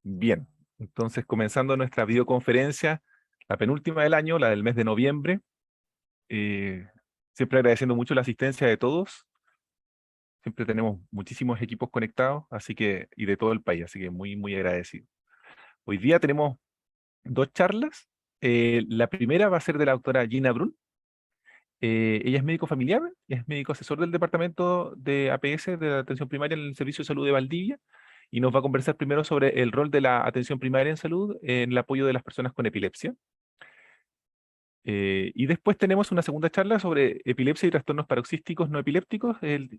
Bien, entonces comenzando nuestra videoconferencia, la penúltima del año, la del mes de noviembre, eh, siempre agradeciendo mucho la asistencia de todos, siempre tenemos muchísimos equipos conectados, así que, y de todo el país, así que muy, muy agradecido. Hoy día tenemos dos charlas, la primera va a ser de la doctora Gina Brun. Ella es médico familiar, es médico asesor del departamento de APS, de atención primaria en el Servicio de Salud de Valdivia, y nos va a conversar primero sobre el rol de la atención primaria en salud en el apoyo de las personas con epilepsia. Y después tenemos una segunda charla sobre epilepsia y trastornos paroxísticos no epilépticos,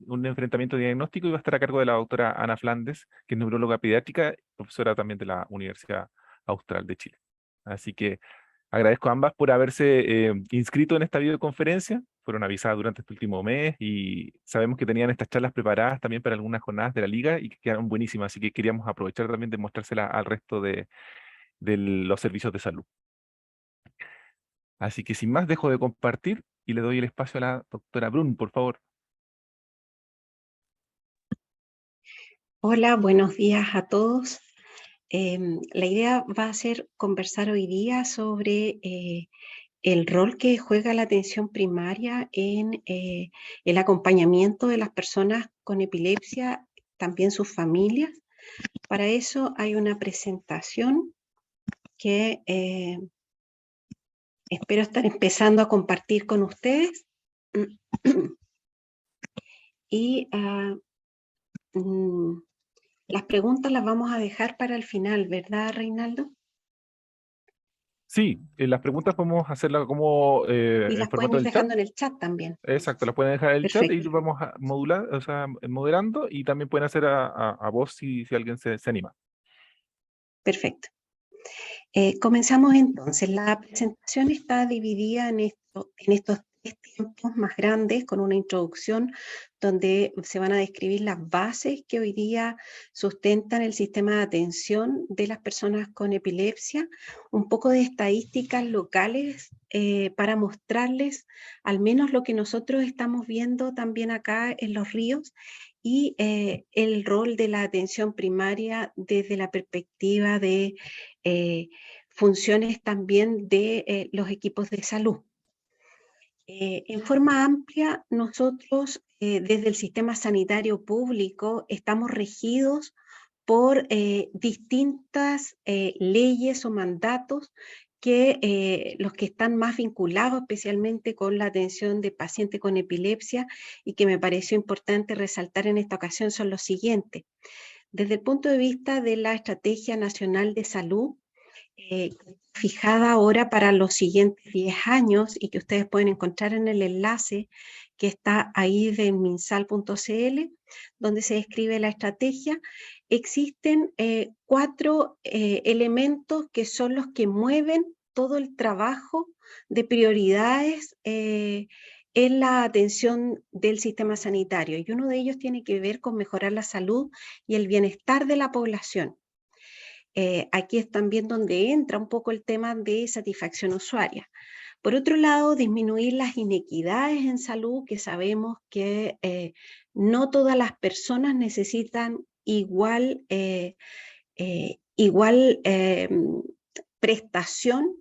un enfrentamiento diagnóstico, y va a estar a cargo de la doctora Ana Flandes, que es neuróloga pediátrica, profesora también de la Universidad Austral de Chile. Así que agradezco a ambas por haberse inscrito en esta videoconferencia. Fueron avisadas durante este último mes y sabemos que tenían estas charlas preparadas también para algunas jornadas de la liga y que quedaron buenísimas, así que queríamos aprovechar también de mostrárselas al resto de los servicios de salud. Así que sin más, dejo de compartir y le doy el espacio a la doctora Brun, por favor. Hola, buenos días a todos. La idea va a ser conversar hoy día sobre el rol que juega la atención primaria en el acompañamiento de las personas con epilepsia, también sus familias. Para eso hay una presentación que espero estar empezando a compartir con ustedes. Y las preguntas las vamos a dejar para el final, ¿verdad, Reinaldo? Sí, las preguntas podemos hacerlas como Y en las pueden formato ir del chat. dejando en el chat también. Exacto, las pueden dejar en el chat y Perfecto, vamos a modular, o sea, moderando, y también pueden hacer a voz si alguien se anima. perfecto. Comenzamos entonces. La presentación está dividida en estos tres tiempos más grandes, con una introducción donde se van a describir las bases que hoy día sustentan el sistema de atención de las personas con epilepsia, un poco de estadísticas locales para mostrarles al menos lo que nosotros estamos viendo también acá en Los Ríos, y el rol de la atención primaria desde la perspectiva de funciones también de los equipos de salud. En forma amplia, nosotros desde el sistema sanitario público estamos regidos por distintas leyes o mandatos que los que están más vinculados especialmente con la atención de pacientes con epilepsia, y que me pareció importante resaltar en esta ocasión, son los siguientes. Desde el punto de vista de la Estrategia Nacional de Salud, fijada ahora para los siguientes 10 años, y que ustedes pueden encontrar en el enlace que está ahí de minsal.cl, donde se describe la estrategia. Existen 4 elementos que son los que mueven todo el trabajo de prioridades en la atención del sistema sanitario, y uno de ellos tiene que ver con mejorar la salud y el bienestar de la población. Aquí es también donde entra un poco el tema de satisfacción usuaria. Por otro lado, disminuir las inequidades en salud, que sabemos que no todas las personas necesitan igual prestación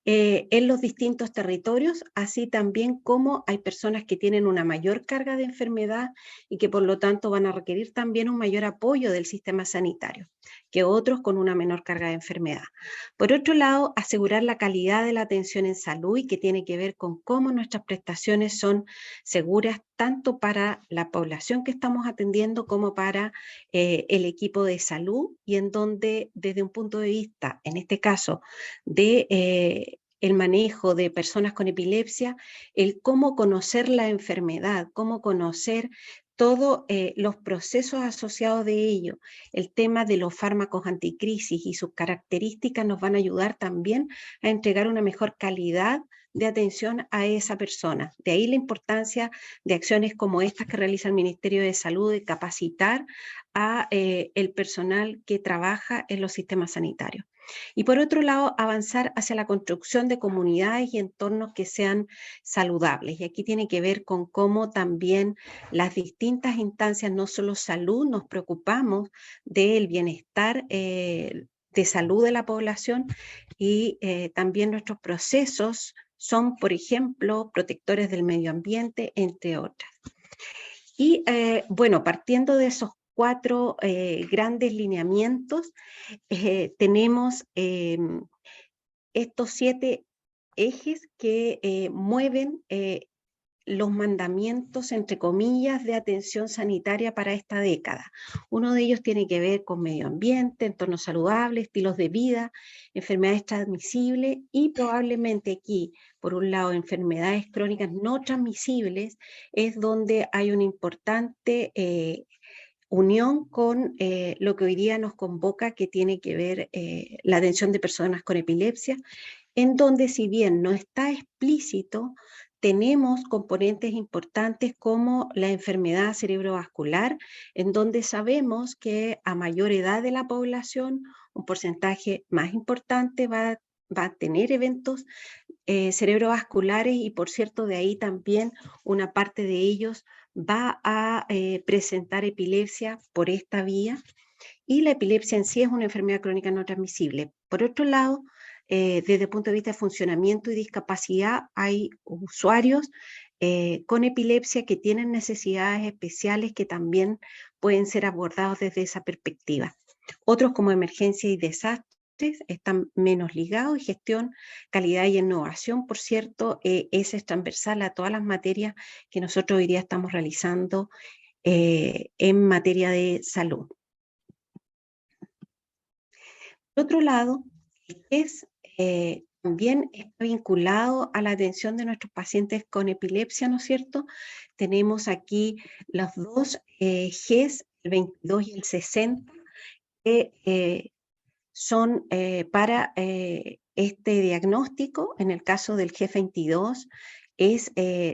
en los distintos territorios, así también como hay personas que tienen una mayor carga de enfermedad y que por lo tanto van a requerir también un mayor apoyo del sistema sanitario que otros con una menor carga de enfermedad. Por otro lado, asegurar la calidad de la atención en salud, y que tiene que ver con cómo nuestras prestaciones son seguras tanto para la población que estamos atendiendo como para el equipo de salud, y en donde desde un punto de vista, en este caso, de el manejo de personas con epilepsia, el cómo conocer la enfermedad, cómo conocer todos los procesos asociados de ello, el tema de los fármacos anticrisis y sus características nos van a ayudar también a entregar una mejor calidad de atención a esa persona. De ahí la importancia de acciones como estas que realiza el Ministerio de Salud, de capacitar a el personal que trabaja en los sistemas sanitarios. Y por otro lado, avanzar hacia la construcción de comunidades y entornos que sean saludables. Y aquí tiene que ver con cómo también las distintas instancias, no solo salud, nos preocupamos del bienestar de salud de la población y también nuestros procesos son, por ejemplo, protectores del medio ambiente, entre otras. Y bueno, partiendo de esos 4 grandes lineamientos, tenemos estos 7 ejes que mueven los mandamientos, entre comillas, de atención sanitaria para esta década. Uno de ellos tiene que ver con medio ambiente, entorno saludable, estilos de vida, enfermedades transmisibles y probablemente aquí, por un lado, enfermedades crónicas no transmisibles, es donde hay una importante unión con lo que hoy día nos convoca, que tiene que ver la atención de personas con epilepsia, en donde si bien no está explícito, tenemos componentes importantes como la enfermedad cerebrovascular, en donde sabemos que a mayor edad de la población, un porcentaje más importante va a tener eventos cerebrovasculares y por cierto de ahí también una parte de ellos va a presentar epilepsia por esta vía, y la epilepsia en sí es una enfermedad crónica no transmisible. Por otro lado, desde el punto de vista de funcionamiento y discapacidad, hay usuarios con epilepsia que tienen necesidades especiales que también pueden ser abordados desde esa perspectiva. Otros, como emergencia y desastres, están menos ligados, y gestión, calidad y innovación, por cierto, ese es transversal a todas las materias que nosotros hoy día estamos realizando en materia de salud. Por otro lado, también está vinculado a la atención de nuestros pacientes con epilepsia, ¿no es cierto? Tenemos aquí los 2 Gs, el 22 y el 60, que son para este diagnóstico. En el caso del G22 es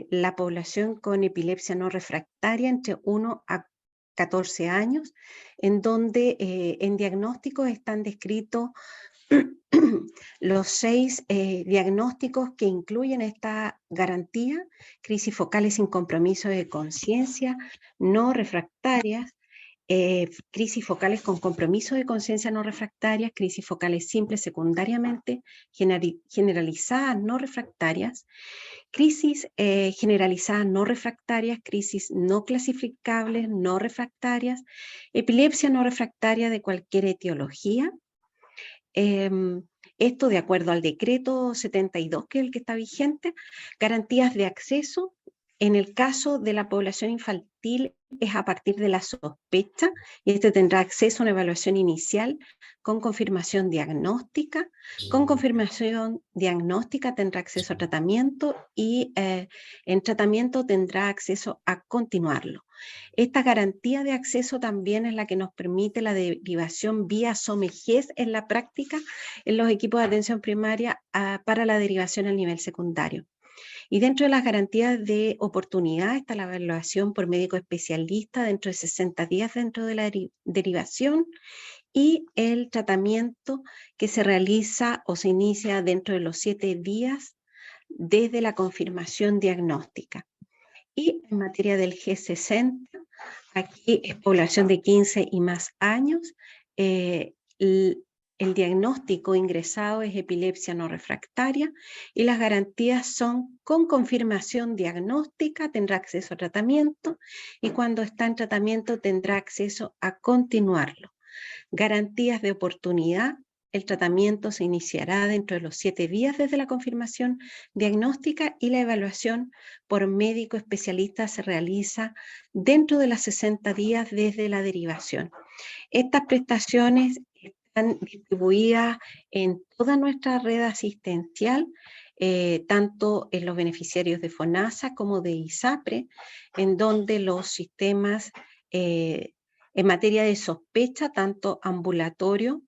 la población con epilepsia no refractaria entre 1 a 14 años, en donde en diagnósticos están descritos los 6 diagnósticos que incluyen esta garantía: crisis focales sin compromiso de conciencia no refractarias, crisis focales con compromiso de conciencia no refractarias, crisis focales simples secundariamente generalizadas no refractarias, crisis generalizadas no refractarias, crisis no clasificables no refractarias, epilepsia no refractaria de cualquier etiología. Esto de acuerdo al decreto 72, que es el que está vigente. Garantías de acceso. En el caso de la población infantil es a partir de la sospecha, y este tendrá acceso a una evaluación inicial con confirmación diagnóstica. Con confirmación diagnóstica tendrá acceso a tratamiento, y en tratamiento tendrá acceso a continuarlo. Esta garantía de acceso también es la que nos permite la derivación vía SOME-GES en la práctica en los equipos de atención primaria para la derivación al nivel secundario. Y dentro de las garantías de oportunidad está la evaluación por médico especialista dentro de 60 días dentro de la derivación, y el tratamiento que se realiza o se inicia dentro de los 7 días desde la confirmación diagnóstica. Y en materia del G60, aquí es población de 15 y más años. El diagnóstico ingresado es epilepsia no refractaria, y las garantías son: con confirmación diagnóstica tendrá acceso a tratamiento, y cuando está en tratamiento tendrá acceso a continuarlo. Garantías de oportunidad: el tratamiento se iniciará dentro de los 7 días desde la confirmación diagnóstica, y la evaluación por médico especialista se realiza dentro de los 60 días desde la derivación. Estas prestaciones están distribuidas en toda nuestra red asistencial, tanto en los beneficiarios de FONASA como de ISAPRE, en donde los sistemas en materia de sospecha, tanto ambulatorio,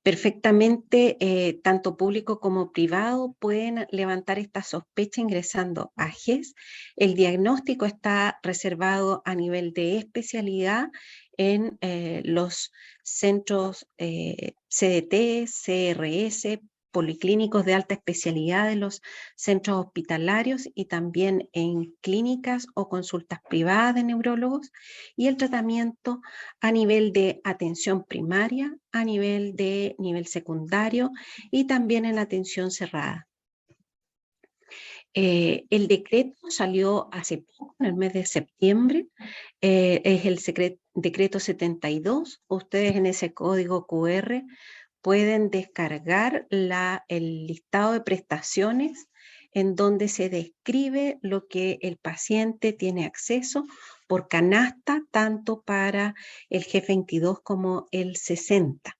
perfectamente, tanto público como privado, pueden levantar esta sospecha ingresando a GES. El diagnóstico está reservado a nivel de especialidad en los centros CDT, CRS, policlínicos de alta especialidad de los centros hospitalarios y también en clínicas o consultas privadas de neurólogos, y el tratamiento a nivel de atención primaria, a nivel de nivel secundario y también en la atención cerrada. El decreto salió hace poco, en el mes de septiembre, es el decreto 72. Ustedes en ese código QR pueden descargar el listado de prestaciones en donde se describe lo que el paciente tiene acceso por canasta, tanto para el G22 como el 60.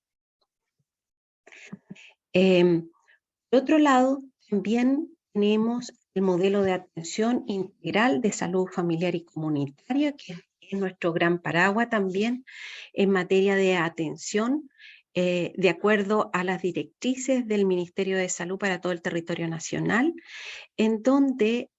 Por otro lado, también tenemos el modelo de atención integral de salud familiar y comunitaria, que es nuestro gran paraguas también en materia de atención, de acuerdo a las directrices del Ministerio de Salud para todo el territorio nacional, en donde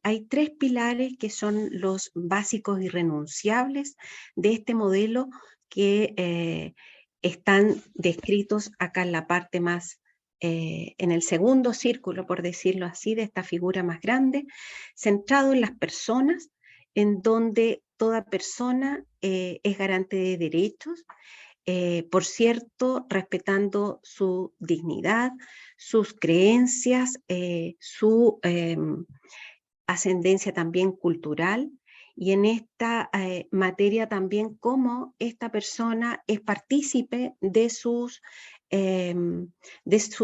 hay 3 pilares que son los básicos irrenunciables de este modelo que están descritos acá en la parte más en el segundo círculo, por decirlo así, de esta figura más grande, centrado en las personas, en donde toda persona es garante de derechos, por cierto, respetando su dignidad, sus creencias, su ascendencia también cultural, y en esta materia también cómo esta persona es partícipe de sus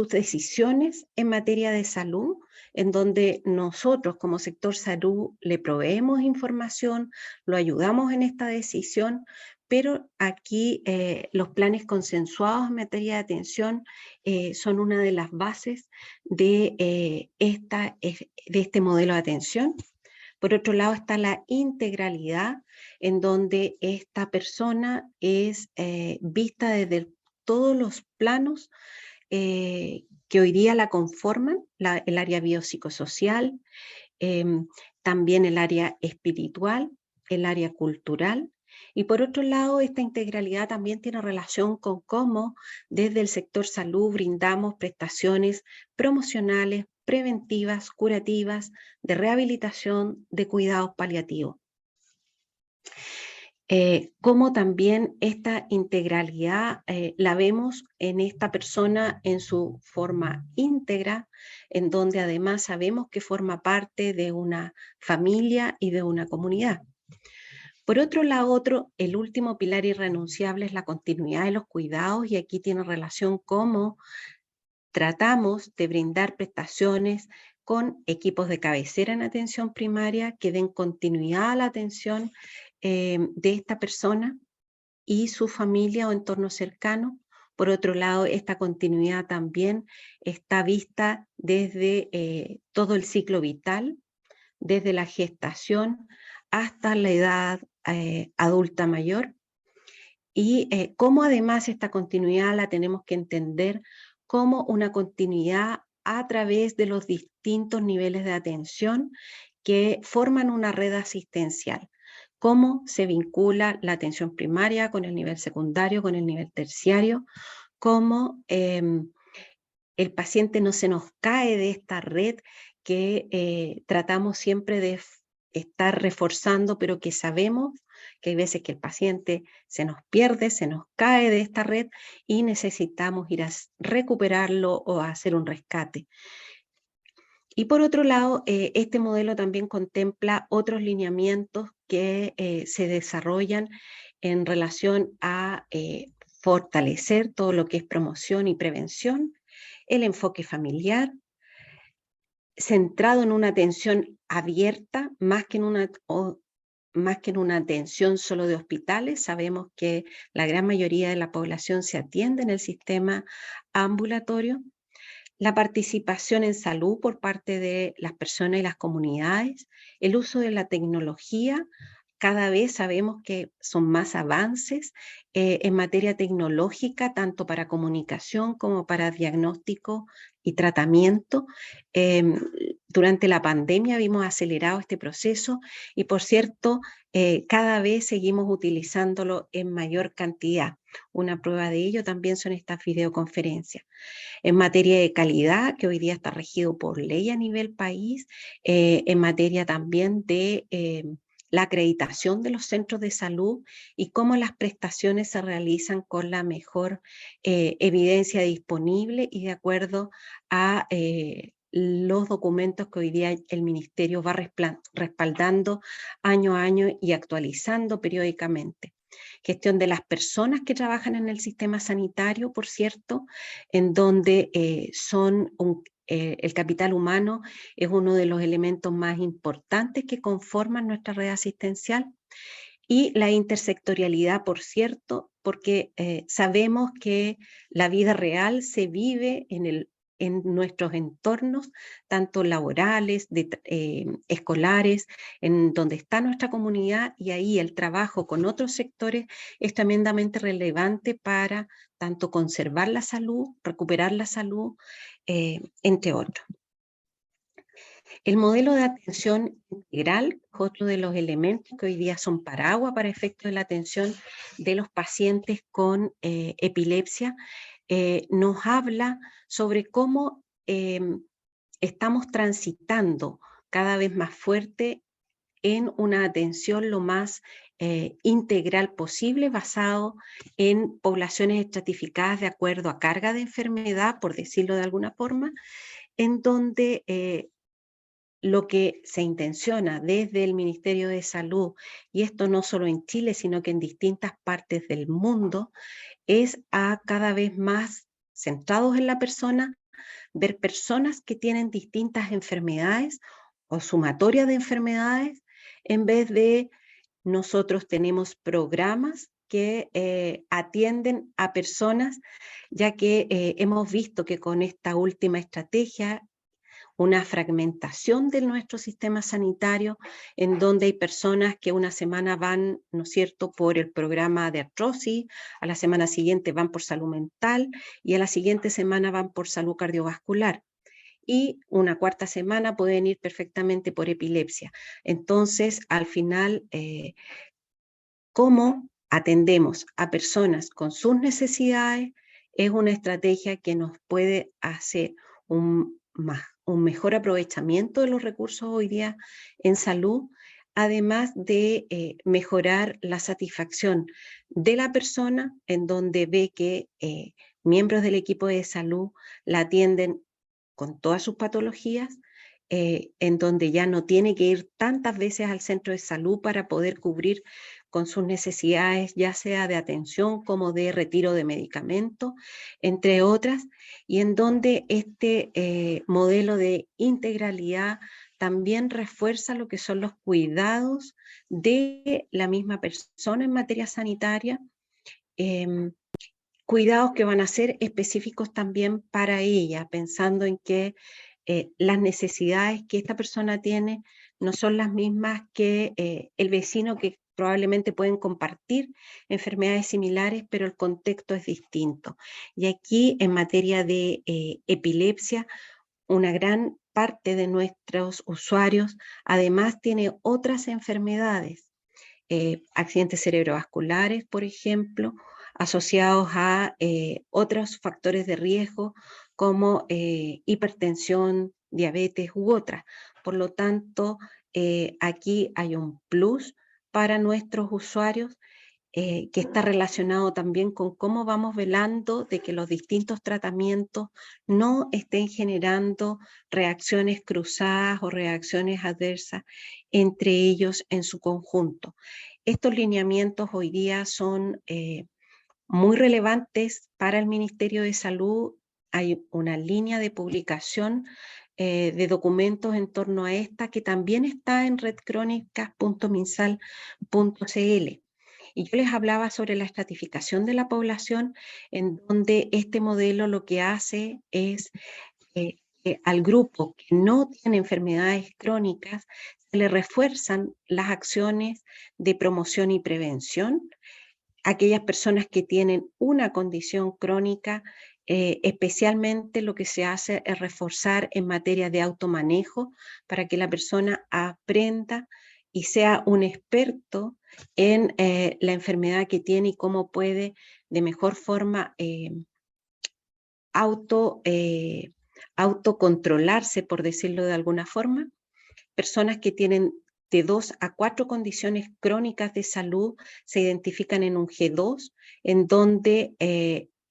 decisiones en materia de salud, en donde nosotros como sector salud le proveemos información, lo ayudamos en esta decisión, pero aquí los planes consensuados en materia de atención son una de las bases de este modelo de atención. Por otro lado está la integralidad, en donde esta persona es vista desde todos los planos que hoy día la conforman, el área biopsicosocial, también el área espiritual, el área cultural. Y por otro lado, esta integralidad también tiene relación con cómo desde el sector salud brindamos prestaciones promocionales, preventivas, curativas, de rehabilitación, de cuidados paliativos. Cómo también esta integralidad la vemos en esta persona en su forma íntegra, en donde además sabemos que forma parte de una familia y de una comunidad. Por otro lado, el último pilar irrenunciable es la continuidad de los cuidados, y aquí tiene relación cómo tratamos de brindar prestaciones con equipos de cabecera en atención primaria que den continuidad a la atención de esta persona y su familia o entorno cercano. Por otro lado, esta continuidad también está vista desde todo el ciclo vital, desde la gestación hasta la edad adulta mayor, y cómo además esta continuidad la tenemos que entender como una continuidad a través de los distintos niveles de atención que forman una red asistencial. Cómo se vincula la atención primaria con el nivel secundario, con el nivel terciario, cómo el paciente no se nos cae de esta red que tratamos siempre de estar reforzando, pero que sabemos que hay veces que el paciente se nos pierde, se nos cae de esta red y necesitamos ir a recuperarlo o a hacer un rescate. Y por otro lado, este modelo también contempla otros lineamientos que se desarrollan en relación a fortalecer todo lo que es promoción y prevención, el enfoque familiar, centrado en una atención abierta, más que en una atención solo de hospitales. Sabemos que la gran mayoría de la población se atiende en el sistema ambulatorio. La participación en salud por parte de las personas y las comunidades, el uso de la tecnología. Cada vez sabemos que son más avances en materia tecnológica, tanto para comunicación como para diagnóstico y tratamiento. Durante la pandemia vimos acelerado este proceso y, por cierto, cada vez seguimos utilizándolo en mayor cantidad. Una prueba de ello también son estas videoconferencias. En materia de calidad, que hoy día está regido por ley a nivel país, en materia también de la acreditación de los centros de salud y cómo las prestaciones se realizan con la mejor evidencia disponible y de acuerdo a los documentos que hoy día el Ministerio va respaldando año a año y actualizando periódicamente. Gestión de las personas que trabajan en el sistema sanitario, por cierto, en donde el capital humano es uno de los elementos más importantes que conforman nuestra red asistencial, y la intersectorialidad, por cierto, porque sabemos que la vida real se vive en nuestros entornos, tanto laborales, escolares, en donde está nuestra comunidad, y ahí el trabajo con otros sectores es tremendamente relevante para tanto conservar la salud, recuperar la salud, entre otros. El modelo de atención integral es otro de los elementos que hoy día son paraguas para efectos de la atención de los pacientes con epilepsia. Nos habla sobre cómo estamos transitando cada vez más fuerte en una atención lo más integral posible, basado en poblaciones estratificadas de acuerdo a carga de enfermedad, por decirlo de alguna forma, en donde lo que se intenciona desde el Ministerio de Salud, y esto no solo en Chile, sino que en distintas partes del mundo, es a cada vez más centrados en la persona, ver personas que tienen distintas enfermedades o sumatoria de enfermedades, en vez de nosotros tenemos programas que atienden a personas, ya que hemos visto que con esta última estrategia una fragmentación de nuestro sistema sanitario, en donde hay personas que una semana van, ¿no es cierto?, por el programa de artrosis, a la semana siguiente van por salud mental y a la siguiente semana van por salud cardiovascular. Y una cuarta semana pueden ir perfectamente por epilepsia. Entonces, al final, ¿cómo atendemos a personas con sus necesidades? Es una estrategia que nos puede hacer un mejor aprovechamiento de los recursos hoy día en salud, además de mejorar la satisfacción de la persona, en donde ve que miembros del equipo de salud la atienden con todas sus patologías, en donde ya no tiene que ir tantas veces al centro de salud para poder cubrir con sus necesidades, ya sea de atención como de retiro de medicamentos, entre otras, y en donde este modelo de integralidad también refuerza lo que son los cuidados de la misma persona en materia sanitaria, cuidados que van a ser específicos también para ella, pensando en que las necesidades que esta persona tiene no son las mismas que el vecino, que probablemente pueden compartir enfermedades similares, pero el contexto es distinto. Y aquí, en materia de epilepsia, una gran parte de nuestros usuarios además tiene otras enfermedades, accidentes cerebrovasculares, por ejemplo, asociados a otros factores de riesgo como hipertensión, diabetes u otras. Por lo tanto, aquí hay un plus para nuestros usuarios, que está relacionado también con cómo vamos velando de que los distintos tratamientos no estén generando reacciones cruzadas o reacciones adversas entre ellos en su conjunto. Estos lineamientos hoy día son muy relevantes para el Ministerio de Salud. Hay una línea de publicación de documentos en torno a esta que también está en redcronicas.minsal.cl. Y yo les hablaba sobre la estratificación de la población, en donde este modelo lo que hace es al grupo que no tiene enfermedades crónicas, se le refuerzan las acciones de promoción y prevención. Aquellas personas que tienen una condición crónica, Especialmente lo que se hace es reforzar en materia de automanejo para que la persona aprenda y sea un experto en la enfermedad que tiene y cómo puede de mejor forma autocontrolarse, por decirlo de alguna forma. Personas que tienen de 2 a 4 condiciones crónicas de salud se identifican en un G2, en donde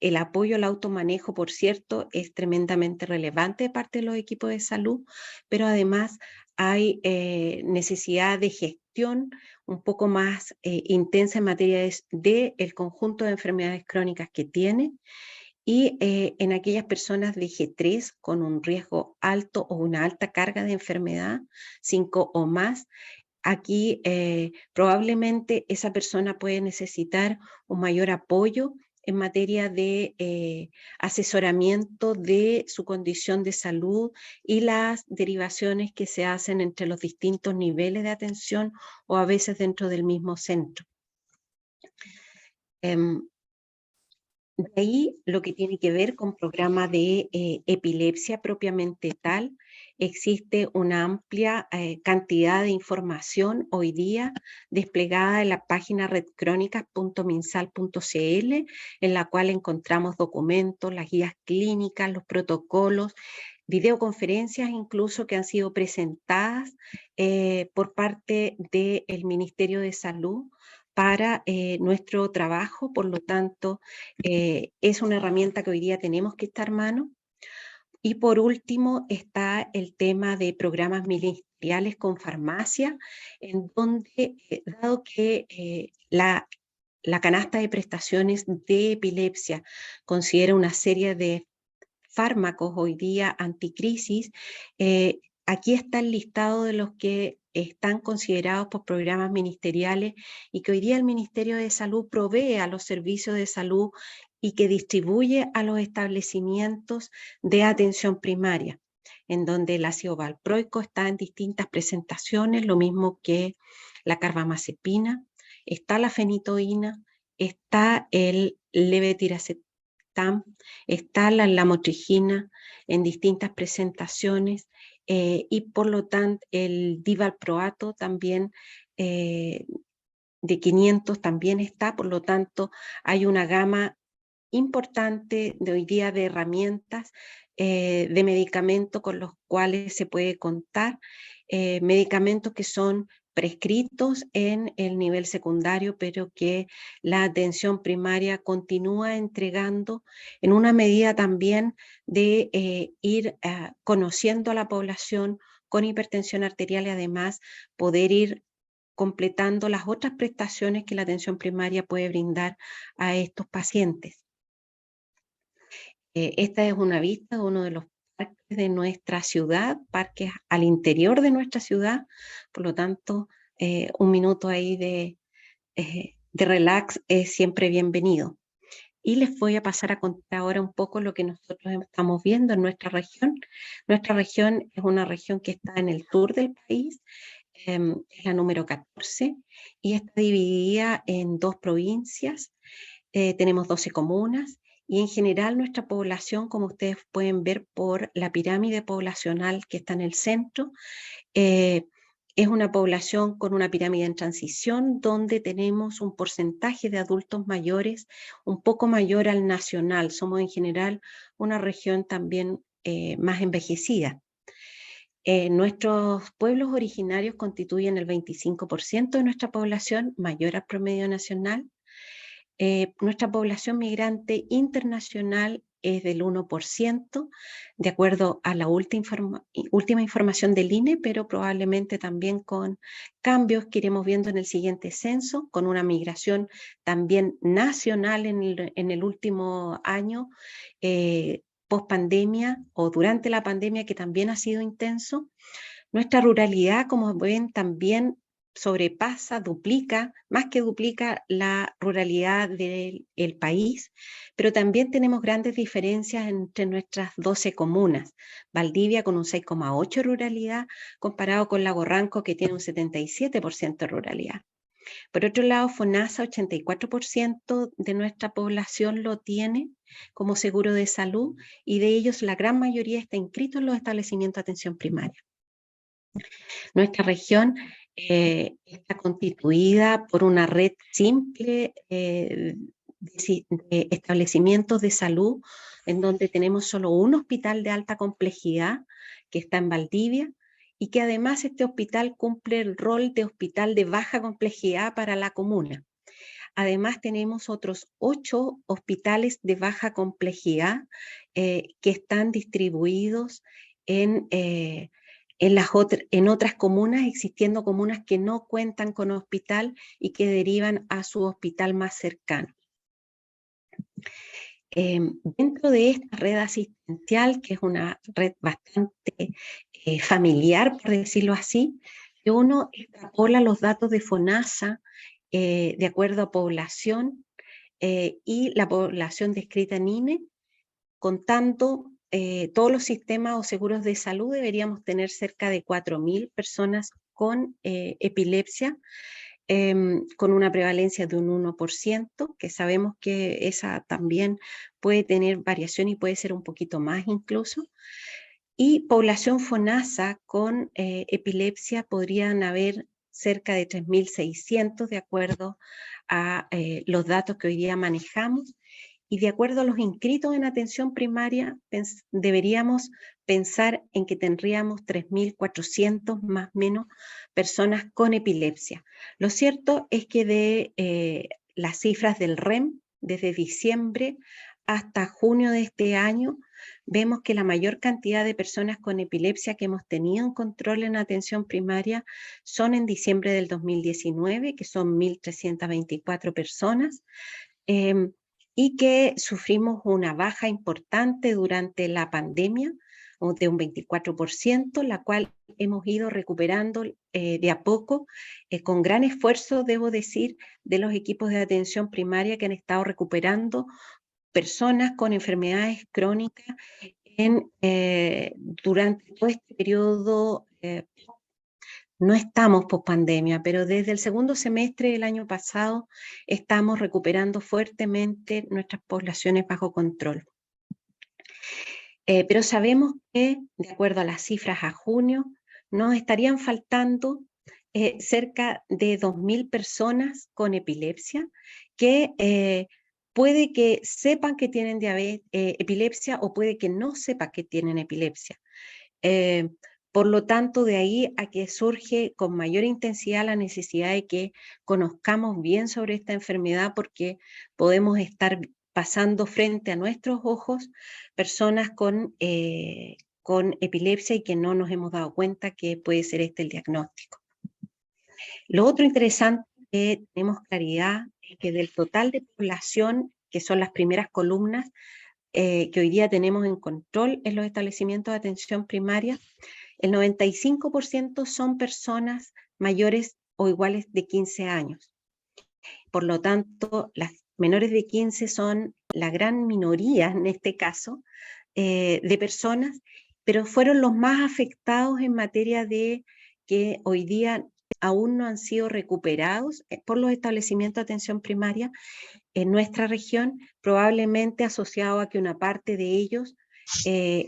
el apoyo al automanejo, por cierto, es tremendamente relevante de parte de los equipos de salud, pero además hay necesidad de gestión un poco más intensa en materia del conjunto de enfermedades crónicas que tiene. Y en aquellas personas de G3 con un riesgo alto o una alta carga de enfermedad, 5 o más, aquí probablemente esa persona puede necesitar un mayor apoyo en materia de asesoramiento de su condición de salud y las derivaciones que se hacen entre los distintos niveles de atención o a veces dentro del mismo centro. De ahí lo que tiene que ver con programas de epilepsia propiamente tal, existe una amplia cantidad de información hoy día desplegada en la página redcrónicas.minsal.cl, en la cual encontramos documentos, las guías clínicas, los protocolos, videoconferencias incluso que han sido presentadas por parte del Ministerio de Salud para nuestro trabajo. Por lo tanto, es una herramienta que hoy día tenemos que estar a mano. Y por último está el tema de programas ministeriales con farmacia, en donde, dado que la canasta de prestaciones de epilepsia considera una serie de fármacos hoy día anticrisis, aquí está el listado de los que están considerados por programas ministeriales y que hoy día el Ministerio de Salud provee a los servicios de salud y que distribuye a los establecimientos de atención primaria, en donde el ácido valproico está en distintas presentaciones, lo mismo que la carbamazepina, está la fenitoína, está el levetiracetam, está la lamotrigina en distintas presentaciones, y por lo tanto el divalproato también de 500 también está. Por lo tanto hay una gama importante de hoy día de herramientas de medicamentos con los cuales se puede contar, medicamentos que son prescritos en el nivel secundario, pero que la atención primaria continúa entregando en una medida también de ir conociendo a la población con hipertensión arterial y además poder ir completando las otras prestaciones que la atención primaria puede brindar a estos pacientes. Esta es una vista de uno de los parques de nuestra ciudad, parques al interior de nuestra ciudad, por lo tanto, un minuto ahí de relax es siempre bienvenido. Y les voy a pasar a contar ahora un poco lo que nosotros estamos viendo en nuestra región. Nuestra región es una región que está en el sur del país, es la número 14, y está dividida en 2 provincias, tenemos 12 comunas, y en general nuestra población, como ustedes pueden ver por la pirámide poblacional que está en el centro, es una población con una pirámide en transición, donde tenemos un porcentaje de adultos mayores un poco mayor al nacional. Somos en general una región también más envejecida. Nuestros pueblos originarios constituyen el 25% de nuestra población, mayor al promedio nacional. Nuestra población migrante internacional es del 1%, de acuerdo a la última información del INE, pero probablemente también con cambios que iremos viendo en el siguiente censo, con una migración también nacional en el último año, post pandemia o durante la pandemia, que también ha sido intenso. Nuestra ruralidad, como ven, también sobrepasa, duplica, más que duplica la ruralidad del país, pero también tenemos grandes diferencias entre nuestras 12 comunas. Valdivia con un 6,8% de ruralidad, comparado con Lago Ranco, que tiene un 77% de ruralidad. Por otro lado, FONASA, 84% de nuestra población lo tiene, como seguro de salud, y de ellos la gran mayoría está inscrito en los establecimientos de atención primaria. Nuestra región está constituida por una red simple de establecimientos de salud, en donde tenemos solo un hospital de alta complejidad que está en Valdivia, y que además este hospital cumple el rol de hospital de baja complejidad para la comuna. Además tenemos otros 8 hospitales de baja complejidad que están distribuidos en otras comunas, existiendo comunas que no cuentan con hospital y que derivan a su hospital más cercano. Dentro de esta red asistencial, que es una red bastante familiar, por decirlo así, que uno extrapola los datos de FONASA de acuerdo a población y la población descrita en INE, contando todos los sistemas o seguros de salud, deberíamos tener cerca de 4.000 personas con epilepsia, con una prevalencia de un 1%, que sabemos que esa también puede tener variación y puede ser un poquito más incluso. Y población FONASA con epilepsia podrían haber cerca de 3.600 de acuerdo a los datos que hoy día manejamos. Y de acuerdo a los inscritos en atención primaria, deberíamos pensar en que tendríamos 3.400 más o menos personas con epilepsia. Lo cierto es que de las cifras del REM, desde diciembre hasta junio de este año, vemos que la mayor cantidad de personas con epilepsia que hemos tenido en control en atención primaria son en diciembre del 2019, que son 1.324 personas. Y que sufrimos una baja importante durante la pandemia, de un 24%, la cual hemos ido recuperando de a poco, con gran esfuerzo, debo decir, de los equipos de atención primaria que han estado recuperando personas con enfermedades crónicas durante todo este periodo. No estamos post pandemia, pero desde el segundo semestre del año pasado estamos recuperando fuertemente nuestras poblaciones bajo control. Pero sabemos que, de acuerdo a las cifras a junio, nos estarían faltando cerca de 2.000 personas con epilepsia que puede que sepan que tienen epilepsia o puede que no sepan que tienen epilepsia. Por lo tanto, de ahí a que surge con mayor intensidad la necesidad de que conozcamos bien sobre esta enfermedad, porque podemos estar pasando frente a nuestros ojos personas con epilepsia y que no nos hemos dado cuenta que puede ser este el diagnóstico. Lo otro interesante que tenemos claridad es que del total de población, que son las primeras columnas, que hoy día tenemos en control en los establecimientos de atención primaria, el 95% son personas mayores o iguales de 15 años. Por lo tanto, las menores de 15 son la gran minoría, en este caso, de personas, pero fueron los más afectados en materia de que hoy día aún no han sido recuperados por los establecimientos de atención primaria en nuestra región, probablemente asociado a que una parte de ellos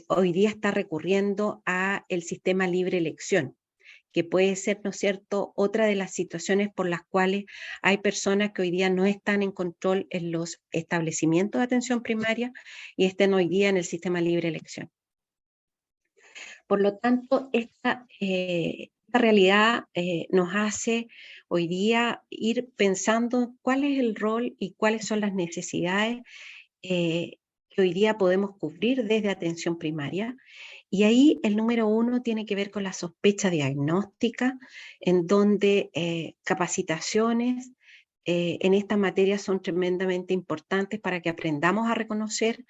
hoy día está recurriendo a el sistema libre elección, que puede ser, ¿no es cierto?, otra de las situaciones por las cuales hay personas que hoy día no están en control en los establecimientos de atención primaria y estén hoy día en el sistema libre elección. Por lo tanto, esta realidad nos hace hoy día ir pensando cuál es el rol y cuáles son las necesidades que hoy día podemos cubrir desde atención primaria. Y ahí el número 1 tiene que ver con la sospecha diagnóstica, en donde capacitaciones en esta materia son tremendamente importantes para que aprendamos a reconocer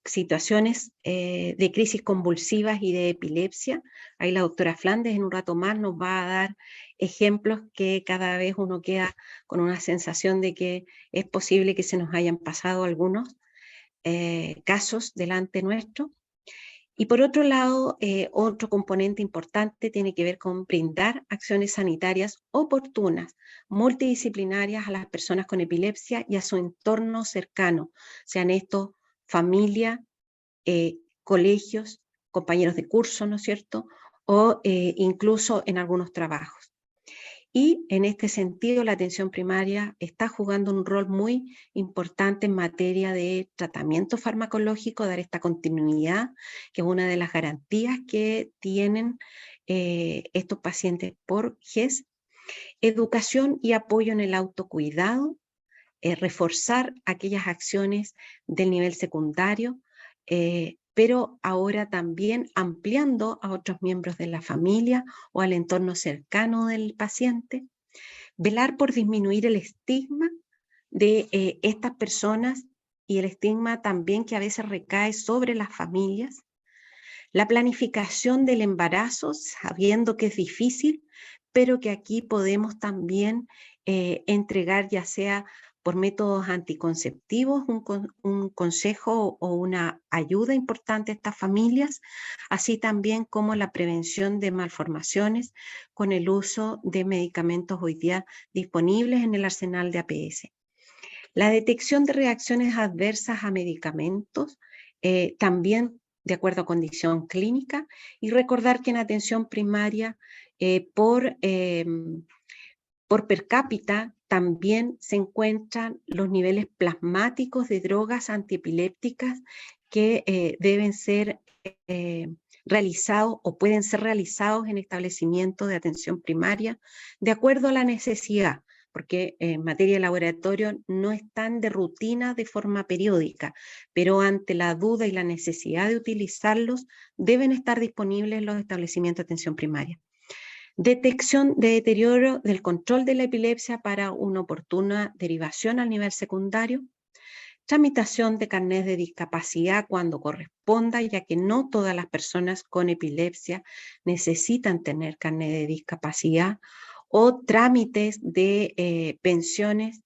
situaciones de crisis convulsivas y de epilepsia. Ahí la doctora Flandes en un rato más nos va a dar ejemplos que cada vez uno queda con una sensación de que es posible que se nos hayan pasado algunos casos delante nuestro. Y por otro lado, otro componente importante tiene que ver con brindar acciones sanitarias oportunas, multidisciplinarias a las personas con epilepsia y a su entorno cercano, sean estos familia, colegios, compañeros de curso, ¿no es cierto? O incluso en algunos trabajos. Y en este sentido, la atención primaria está jugando un rol muy importante en materia de tratamiento farmacológico, dar esta continuidad, que es una de las garantías que tienen estos pacientes por GES, educación y apoyo en el autocuidado, reforzar aquellas acciones del nivel secundario, pero ahora también ampliando a otros miembros de la familia o al entorno cercano del paciente, velar por disminuir el estigma de estas personas y el estigma también que a veces recae sobre las familias, la planificación del embarazo, sabiendo que es difícil, pero que aquí podemos también entregar ya sea por métodos anticonceptivos, un consejo o una ayuda importante a estas familias, así también como la prevención de malformaciones con el uso de medicamentos hoy día disponibles en el arsenal de APS. La detección de reacciones adversas a medicamentos, también de acuerdo a condición clínica, y recordar que en atención primaria por per cápita también se encuentran los niveles plasmáticos de drogas antiepilépticas que deben ser realizados o pueden ser realizados en establecimientos de atención primaria de acuerdo a la necesidad, porque en materia de laboratorio no están de rutina de forma periódica, pero ante la duda y la necesidad de utilizarlos, deben estar disponibles en los establecimientos de atención primaria. Detección de deterioro del control de la epilepsia para una oportuna derivación al nivel secundario. Tramitación de carnés de discapacidad cuando corresponda, ya que no todas las personas con epilepsia necesitan tener carnet de discapacidad, o trámites de pensiones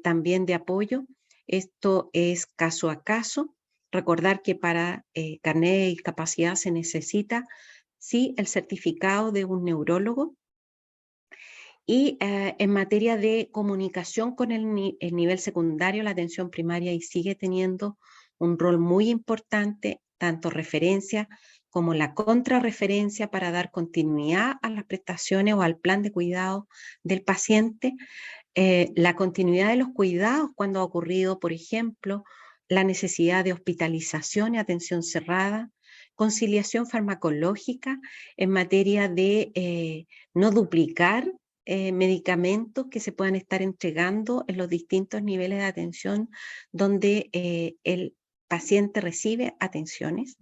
también de apoyo. Esto es caso a caso. Recordar que para carnet de discapacidad se necesita, sí, el certificado de un neurólogo. Y en materia de comunicación con el nivel secundario, la atención primaria y sigue teniendo un rol muy importante, tanto referencia como la contrarreferencia para dar continuidad a las prestaciones o al plan de cuidado del paciente, la continuidad de los cuidados cuando ha ocurrido, por ejemplo, la necesidad de hospitalización y atención cerrada, conciliación farmacológica en materia de no duplicar medicamentos que se puedan estar entregando en los distintos niveles de atención donde el paciente recibe atenciones.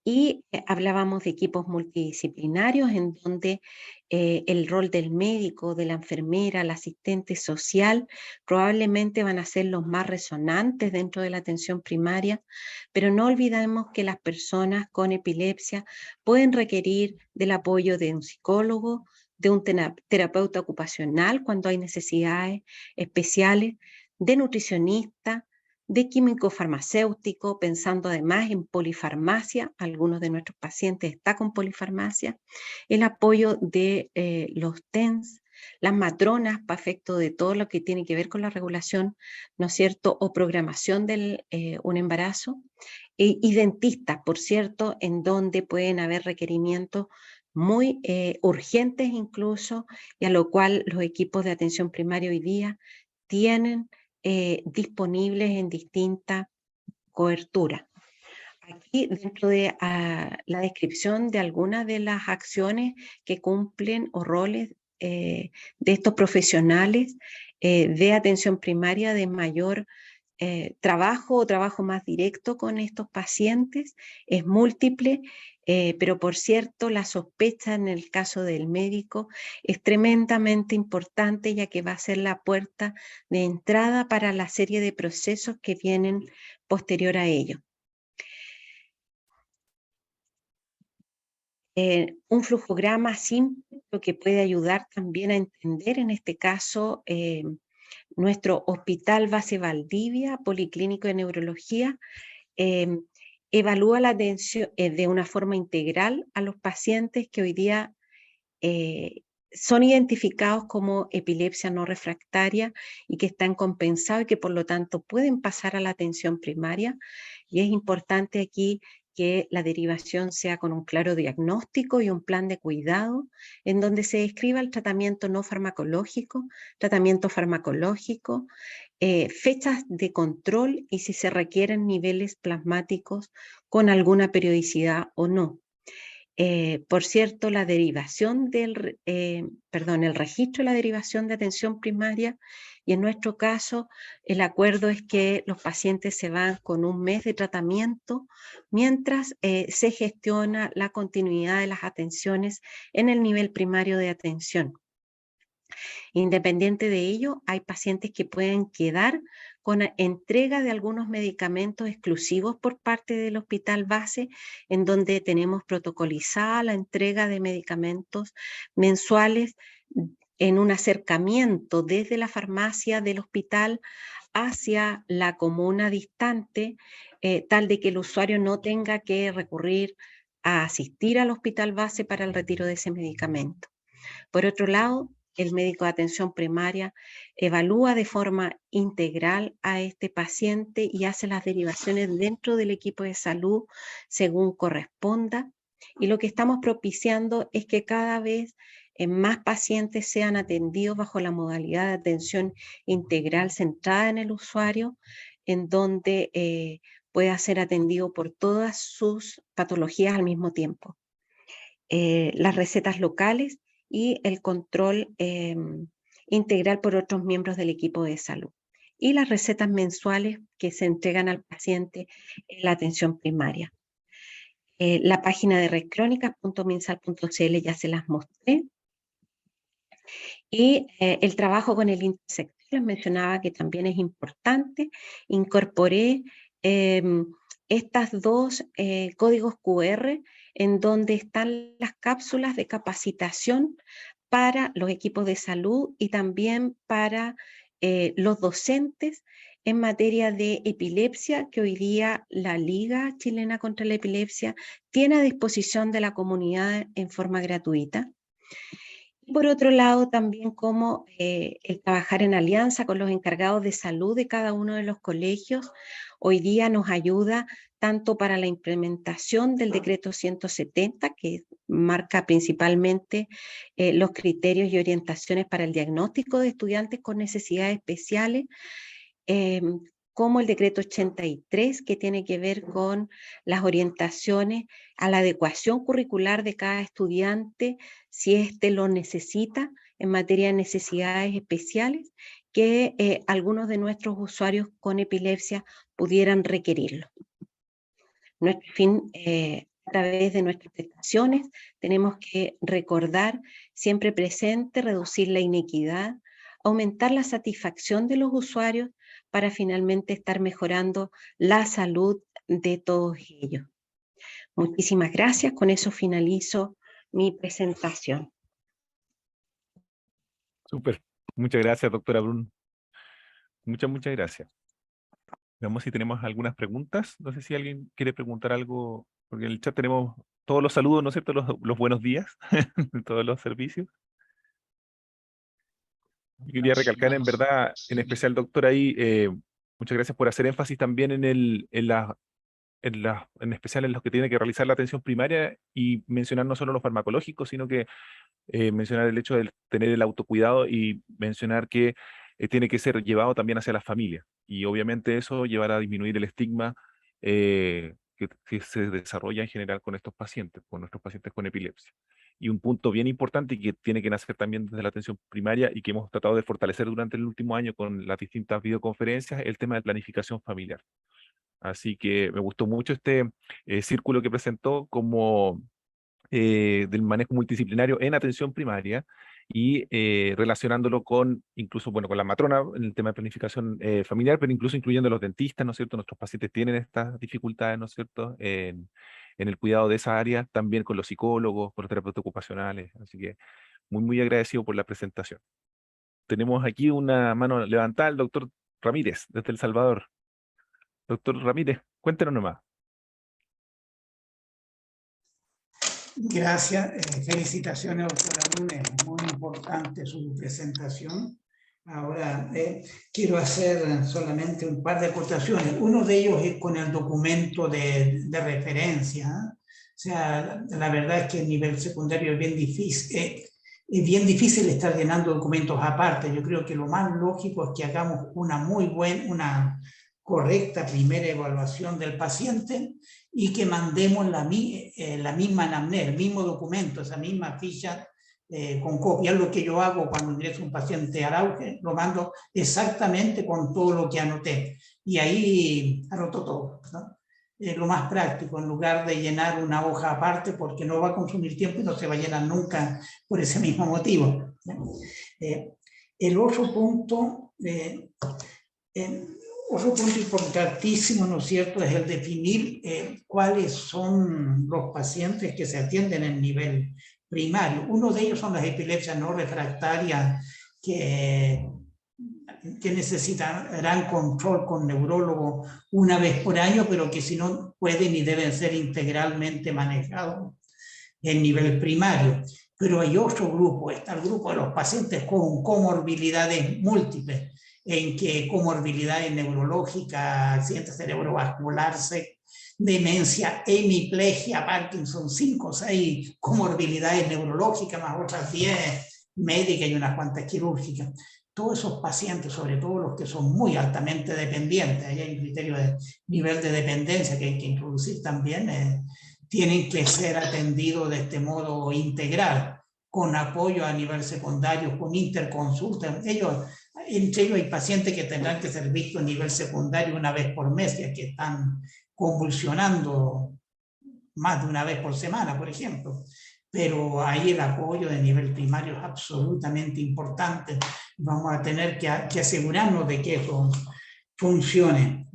Y hablábamos de equipos multidisciplinarios en donde el rol del médico, de la enfermera, el asistente social probablemente van a ser los más resonantes dentro de la atención primaria, pero no olvidemos que las personas con epilepsia pueden requerir del apoyo de un psicólogo, de un terapeuta ocupacional cuando hay necesidades especiales, de nutricionista, de químico farmacéutico, pensando además en polifarmacia, algunos de nuestros pacientes están con polifarmacia, el apoyo de los TENS, las matronas para efecto de todo lo que tiene que ver con la regulación, ¿no es cierto?, o programación de un embarazo, y dentistas, por cierto, en donde pueden haber requerimientos muy urgentes incluso, y a lo cual los equipos de atención primaria hoy día tienen disponibles en distinta cobertura. Aquí, dentro de la descripción de algunas de las acciones que cumplen o roles de estos profesionales de atención primaria de mayor trabajo o trabajo más directo con estos pacientes, es múltiple, pero por cierto, la sospecha en el caso del médico es tremendamente importante, ya que va a ser la puerta de entrada para la serie de procesos que vienen posterior a ello. Un flujograma simple, lo que puede ayudar también a entender en este caso nuestro Hospital Base Valdivia, Policlínico de Neurología, evalúa la atención de una forma integral a los pacientes que hoy día son identificados como epilepsia no refractaria y que están compensados y que por lo tanto pueden pasar a la atención primaria. Y es importante aquí que la derivación sea con un claro diagnóstico y un plan de cuidado en donde se describa el tratamiento no farmacológico, tratamiento farmacológico, fechas de control y si se requieren niveles plasmáticos con alguna periodicidad o no. Por cierto, la derivación el registro de la derivación de atención primaria, y en nuestro caso el acuerdo es que los pacientes se van con un mes de tratamiento mientras se gestiona la continuidad de las atenciones en el nivel primario de atención. Independiente de ello, hay pacientes que pueden quedar con entrega de algunos medicamentos exclusivos por parte del hospital base, en donde tenemos protocolizada la entrega de medicamentos mensuales en un acercamiento desde la farmacia del hospital hacia la comuna distante, tal de que el usuario no tenga que recurrir a asistir al hospital base para el retiro de ese medicamento. Por otro lado, el médico de atención primaria evalúa de forma integral a este paciente y hace las derivaciones dentro del equipo de salud según corresponda. Y lo que estamos propiciando es que cada vez más pacientes sean atendidos bajo la modalidad de atención integral centrada en el usuario, en donde pueda ser atendido por todas sus patologías al mismo tiempo. Las recetas locales y el control integral por otros miembros del equipo de salud. Y las recetas mensuales que se entregan al paciente en la atención primaria. La página de redcrónicas.minsal.cl ya se las mostré. Y el trabajo con el intersector, les mencionaba que también es importante. Incorporé estas dos códigos QR en donde están las cápsulas de capacitación para los equipos de salud y también para los docentes en materia de epilepsia, que hoy día la Liga Chilena contra la Epilepsia tiene a disposición de la comunidad en forma gratuita. Por otro lado, también como el trabajar en alianza con los encargados de salud de cada uno de los colegios, hoy día nos ayuda tanto para la implementación del decreto 170, que marca principalmente los criterios y orientaciones para el diagnóstico de estudiantes con necesidades especiales, como el decreto 83, que tiene que ver con las orientaciones a la adecuación curricular de cada estudiante, si éste lo necesita en materia de necesidades especiales, que algunos de nuestros usuarios con epilepsia pudieran requerirlo. Nuestro fin, a través de nuestras prestaciones, tenemos que recordar siempre presente, reducir la inequidad, aumentar la satisfacción de los usuarios para finalmente estar mejorando la salud de todos ellos. Muchísimas gracias, con eso finalizo mi presentación. Súper. Muchas gracias, doctora Brun. Muchas gracias. Veamos si tenemos algunas preguntas. No sé si alguien quiere preguntar algo, porque en el chat tenemos todos los saludos, ¿no es cierto? Los buenos días de todos los servicios. Yo quería recalcar en verdad, en especial, doctor, ahí, muchas gracias por hacer énfasis también en especial en los que tiene que realizar la atención primaria y mencionar no solo lo farmacológico, sino que mencionar el hecho de tener el autocuidado y mencionar que tiene que ser llevado también hacia las familias. Y obviamente eso llevará a disminuir el estigma que se desarrolla en general con estos pacientes, con nuestros pacientes con epilepsia. Y un punto bien importante y que tiene que nacer también desde la atención primaria y que hemos tratado de fortalecer durante el último año con las distintas videoconferencias, el tema de planificación familiar. Así que me gustó mucho este círculo que presentó como del manejo multidisciplinario en atención primaria y relacionándolo con, incluso, bueno, con la matrona en el tema de planificación familiar, pero incluso incluyendo a los dentistas, ¿no es cierto? Nuestros pacientes tienen estas dificultades, ¿no es cierto? En el cuidado de esa área, también con los psicólogos, con los terapeutas ocupacionales. Así que muy agradecido por la presentación. Tenemos aquí una mano levantada, el doctor Ramírez, desde El Salvador. Doctor Ramírez, cuéntenos nomás. Gracias, felicitaciones, doctora Lunes, muy importante su presentación. Ahora, quiero hacer solamente un par de acotaciones. Uno de ellos es con el documento de referencia. O sea, la verdad es que el nivel secundario es bien difícil estar llenando documentos aparte. Yo creo que lo más lógico es que hagamos una correcta primera evaluación del paciente y que mandemos la misma anamnesis, el mismo documento, esa misma ficha con copia. Es lo que yo hago cuando ingreso un paciente al auge, lo mando exactamente con todo lo que anoté. Y ahí anoto todo, ¿no? Lo más práctico, en lugar de llenar una hoja aparte, porque no va a consumir tiempo y no se va a llenar nunca por ese mismo motivo, ¿no? El otro punto... Otro punto importantísimo, ¿no es cierto?, es el definir cuáles son los pacientes que se atienden en nivel primario. Uno de ellos son las epilepsias no refractarias que necesitarán control con neurólogo una vez por año, pero que si no pueden y deben ser integralmente manejados en nivel primario. Pero hay otro grupo, está el grupo de los pacientes con comorbilidades múltiples, en que comorbilidades neurológicas, accidentes cerebrovasculares, demencia, hemiplegia, Parkinson, 5 o 6 comorbilidades neurológicas, más otras 10 médicas y unas cuantas quirúrgicas. Todos esos pacientes, sobre todo los que son muy altamente dependientes, ahí hay un criterio de nivel de dependencia que hay que introducir también, tienen que ser atendidos de este modo integral, con apoyo a nivel secundario, con interconsulta. Entre ellos hay pacientes que tendrán que ser vistos a nivel secundario una vez por mes, ya que están convulsionando más de una vez por semana, por ejemplo. Pero ahí el apoyo de nivel primario es absolutamente importante. Vamos a tener que asegurarnos de que eso funcione.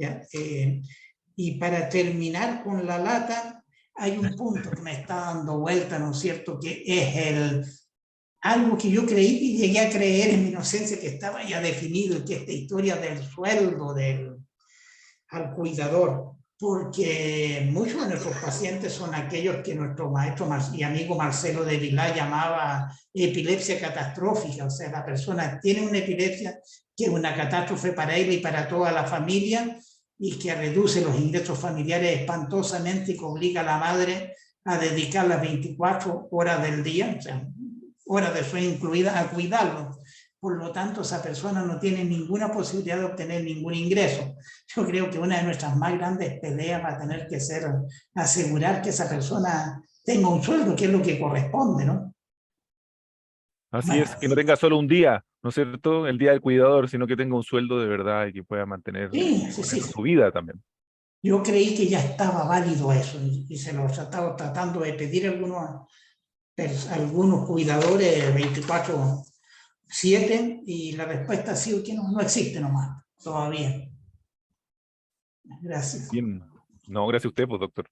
Y para terminar con la lata, hay un punto que me está dando vuelta, ¿no es cierto?, que es algo que yo creí y llegué a creer en mi inocencia que estaba ya definido, y que esta historia del sueldo al cuidador, porque muchos de nuestros pacientes son aquellos que nuestro maestro y amigo Marcelo de Vilá llamaba epilepsia catastrófica. O sea, la persona tiene una epilepsia que es una catástrofe para él y para toda la familia, y que reduce los ingresos familiares espantosamente y que obliga a la madre a dedicar las 24 horas del día, o sea, horas de sueño incluidas, a cuidarlo. Por lo tanto, esa persona no tiene ninguna posibilidad de obtener ningún ingreso. Yo creo que una de nuestras más grandes peleas va a tener que ser asegurar que esa persona tenga un sueldo, que es lo que corresponde, ¿no? Así Bueno, es, que no tenga solo un día, ¿no es cierto? El día del cuidador, sino que tenga un sueldo de verdad y que pueda mantener con sí. eso su vida también. Yo creí que ya estaba válido eso y se lo estaba tratando de pedir a algunos cuidadores 24/7, y la respuesta ha sido que no existe nomás todavía. Gracias. Bien. No, gracias a usted, pues, doctor.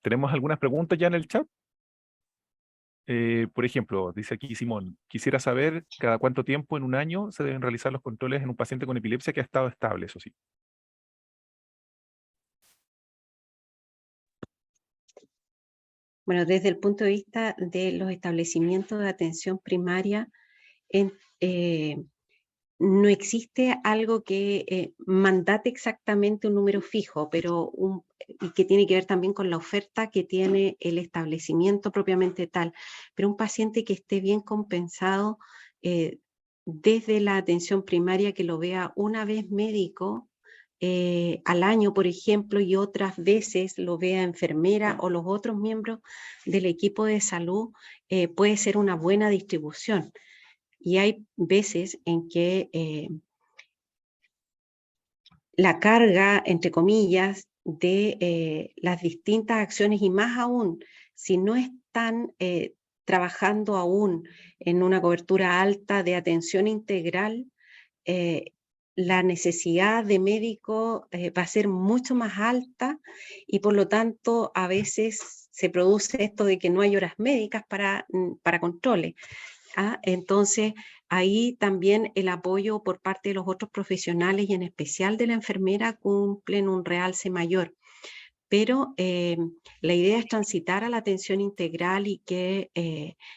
Tenemos algunas preguntas ya en el chat. Por ejemplo, dice aquí Simón, quisiera saber cada cuánto tiempo en un año se deben realizar los controles en un paciente con epilepsia que ha estado estable, eso sí. Bueno, desde el punto de vista de los establecimientos de atención primaria, no existe algo que mandate exactamente un número fijo, pero y que tiene que ver también con la oferta que tiene el establecimiento propiamente tal. Pero un paciente que esté bien compensado desde la atención primaria, que lo vea una vez médico al año, por ejemplo, y otras veces lo vea enfermera o los otros miembros del equipo de salud, puede ser una buena distribución. Y hay veces en que la carga, entre comillas, de las distintas acciones, y más aún, si no están trabajando aún en una cobertura alta de atención integral, la necesidad de médico va a ser mucho más alta, y por lo tanto a veces se produce esto de que no hay horas médicas para controles. Entonces, ahí también el apoyo por parte de los otros profesionales y en especial de la enfermera cumplen un realce mayor. pero la idea es transitar a la atención integral y que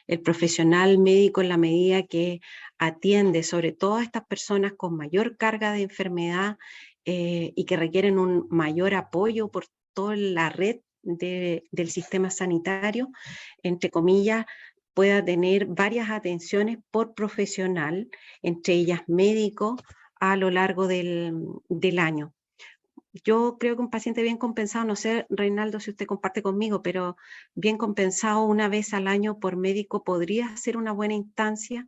el profesional médico, en la medida que atiende sobre todo a estas personas con mayor carga de enfermedad y que requieren un mayor apoyo por toda la red del sistema sanitario, entre comillas, pueda tener varias atenciones por profesional, entre ellas médico, a lo largo del año. Yo creo que un paciente bien compensado, no sé, Reinaldo, si usted comparte conmigo, pero bien compensado una vez al año por médico podría ser una buena instancia,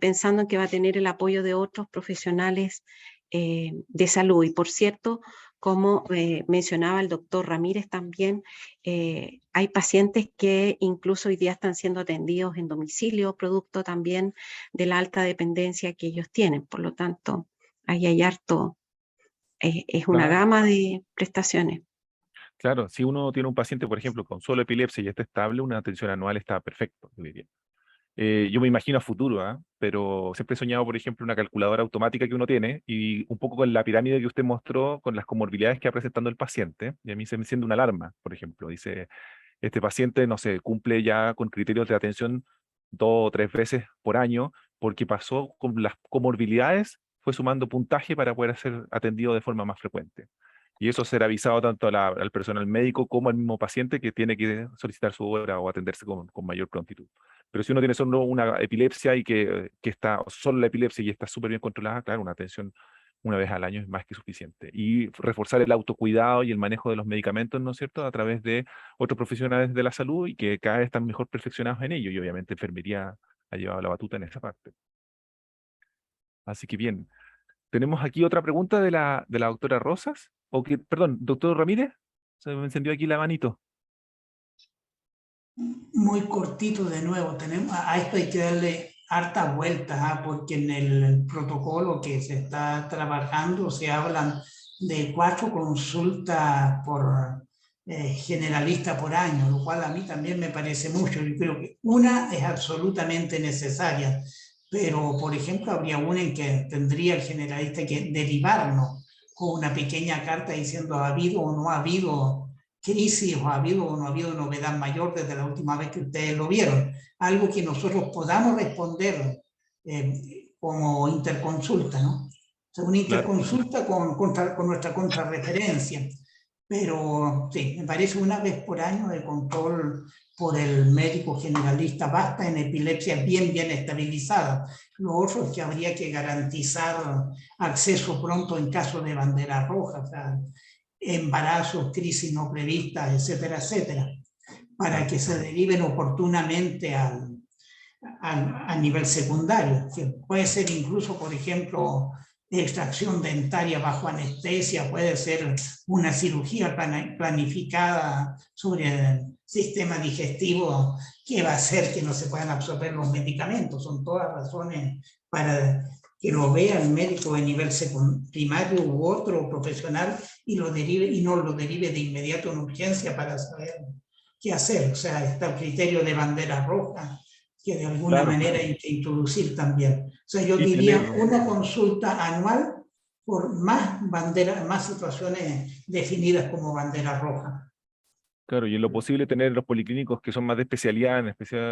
pensando en que va a tener el apoyo de otros profesionales de salud. Y por cierto, como mencionaba el doctor Ramírez también, hay pacientes que incluso hoy día están siendo atendidos en domicilio, producto también de la alta dependencia que ellos tienen. Por lo tanto, ahí hay harto. Es una Claro. gama de prestaciones. Claro, si uno tiene un paciente, por ejemplo, con solo epilepsia y está estable, una atención anual está perfecto, yo diría. Yo me imagino a futuro, ¿ah? Pero siempre he soñado, por ejemplo, una calculadora automática que uno tiene y un poco con la pirámide que usted mostró, con las comorbilidades que va presentando el paciente, y a mí se me enciende una alarma, por ejemplo. Dice, este paciente, no sé, cumple ya con criterios de atención 2 o 3 veces por año, porque pasó con las comorbilidades, fue sumando puntaje para poder ser atendido de forma más frecuente. Y eso será avisado tanto al personal médico como al mismo paciente que tiene que solicitar su hora o atenderse con mayor prontitud. Pero si uno tiene solo una epilepsia y que está solo la epilepsia y está súper bien controlada, claro, una atención una vez al año es más que suficiente. Y reforzar el autocuidado y el manejo de los medicamentos, ¿no es cierto?, a través de otros profesionales de la salud y que cada vez están mejor perfeccionados en ello. Y obviamente enfermería ha llevado la batuta en esa parte. Así que bien. Tenemos aquí otra pregunta de la doctora Rosas. Perdón, doctor Ramírez. Se me encendió aquí la manito. Muy cortito de nuevo. A esto hay que darle hartas vueltas, porque en el protocolo que se está trabajando se hablan de 4 consultas por generalista por año, lo cual a mí también me parece mucho. Yo creo que una es absolutamente necesaria, pero por ejemplo habría una en que tendría el generalista que derivarnos con una pequeña carta diciendo ha habido o no ha habido crisis o ha habido o no ha habido novedad mayor desde la última vez que ustedes lo vieron. Algo que nosotros podamos responder como interconsulta, ¿no? O sea, una Claro. interconsulta con nuestra contrarreferencia. Pero sí, me parece una vez por año de control por el médico generalista basta en epilepsia bien estabilizada. Lo otro es que habría que garantizar acceso pronto en caso de bandera roja, o sea, embarazos, crisis no previstas, etcétera, etcétera, para que se deriven oportunamente a nivel secundario. Que puede ser incluso, por ejemplo, extracción dentaria bajo anestesia, puede ser una cirugía planificada sobre el sistema digestivo que va a hacer que no se puedan absorber los medicamentos. Son todas razones para que lo vea el médico de nivel primario u otro profesional y no lo derive de inmediato en urgencia para saber qué hacer. O sea, está el criterio de bandera roja que de alguna manera hay que introducir también. O sea, yo diría una consulta anual por más situaciones definidas como bandera roja. Claro, y en lo posible tener los policlínicos que son más de especialidad,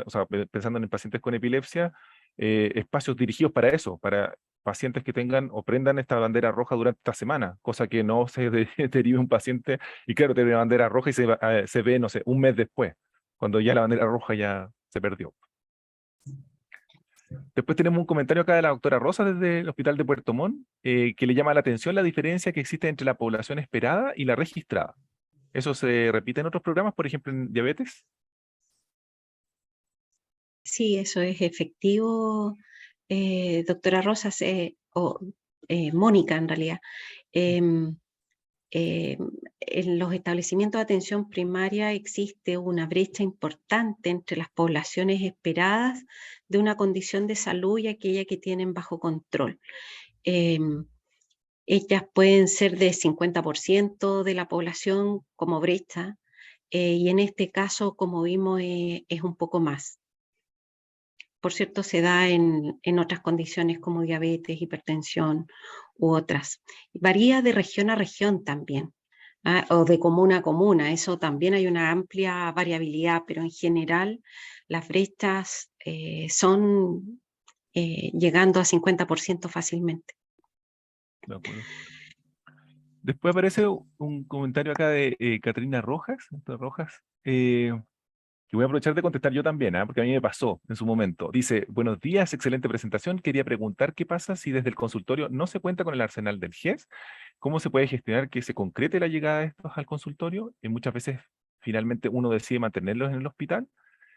o sea, pensando en pacientes con epilepsia, espacios dirigidos para eso, para pacientes que tengan o prendan esta bandera roja durante esta semana, cosa que no se derive un paciente y claro, tiene una bandera roja y se ve, no sé, un mes después, cuando ya la bandera roja ya se perdió. Después tenemos un comentario acá de la doctora Rosa desde el Hospital de Puerto Montt, que le llama la atención la diferencia que existe entre la población esperada y la registrada. ¿Eso se repite en otros programas, por ejemplo en diabetes? Sí, eso es efectivo, doctora Rosas, o Mónica en realidad. En los establecimientos de atención primaria existe una brecha importante entre las poblaciones esperadas de una condición de salud y aquella que tienen bajo control. Ellas pueden ser de 50% de la población como brecha, y en este caso, como vimos, es un poco más. Por cierto, se da en otras condiciones como diabetes, hipertensión u otras. Varía de región a región también. o de comuna a comuna. Eso también hay una amplia variabilidad, pero en general las brechas son llegando a 50% fácilmente. De acuerdo. Después aparece un comentario acá de Catrina Rojas, que voy a aprovechar de contestar yo también, porque a mí me pasó en su momento. Dice, buenos días, excelente presentación. Quería preguntar qué pasa si desde el consultorio no se cuenta con el arsenal del GES. ¿Cómo se puede gestionar que se concrete la llegada de estos al consultorio? Y muchas veces finalmente uno decide mantenerlos en el hospital.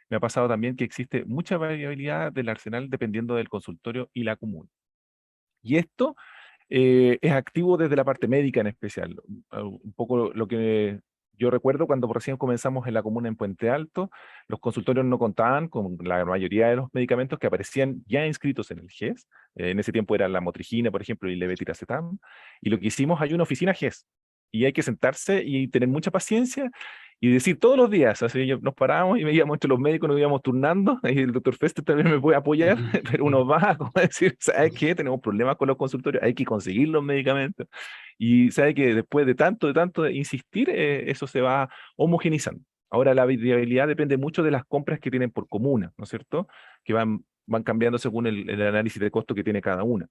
Me ha pasado también que existe mucha variabilidad del arsenal dependiendo del consultorio y la comuna. Y esto es activo desde la parte médica en especial. Un poco lo que yo recuerdo cuando recién comenzamos en la comuna en Puente Alto, los consultorios no contaban con la mayoría de los medicamentos que aparecían ya inscritos en el GES. En ese tiempo era la motrigina, por ejemplo, y el levetiracetam. Y lo que hicimos, hay una oficina GES. Y hay que sentarse y tener mucha paciencia y decir todos los días, así nos parábamos y veíamos entre los médicos, nos íbamos turnando, y el doctor Feste también me puede apoyar, pero uno va a decir, ¿sabes qué? Tenemos problemas con los consultorios, hay que conseguir los medicamentos, y sabe que después de tanto insistir, eso se va homogenizando. Ahora la viabilidad depende mucho de las compras que tienen por comuna, ¿no es cierto? Que van cambiando según el análisis de costo que tiene cada una.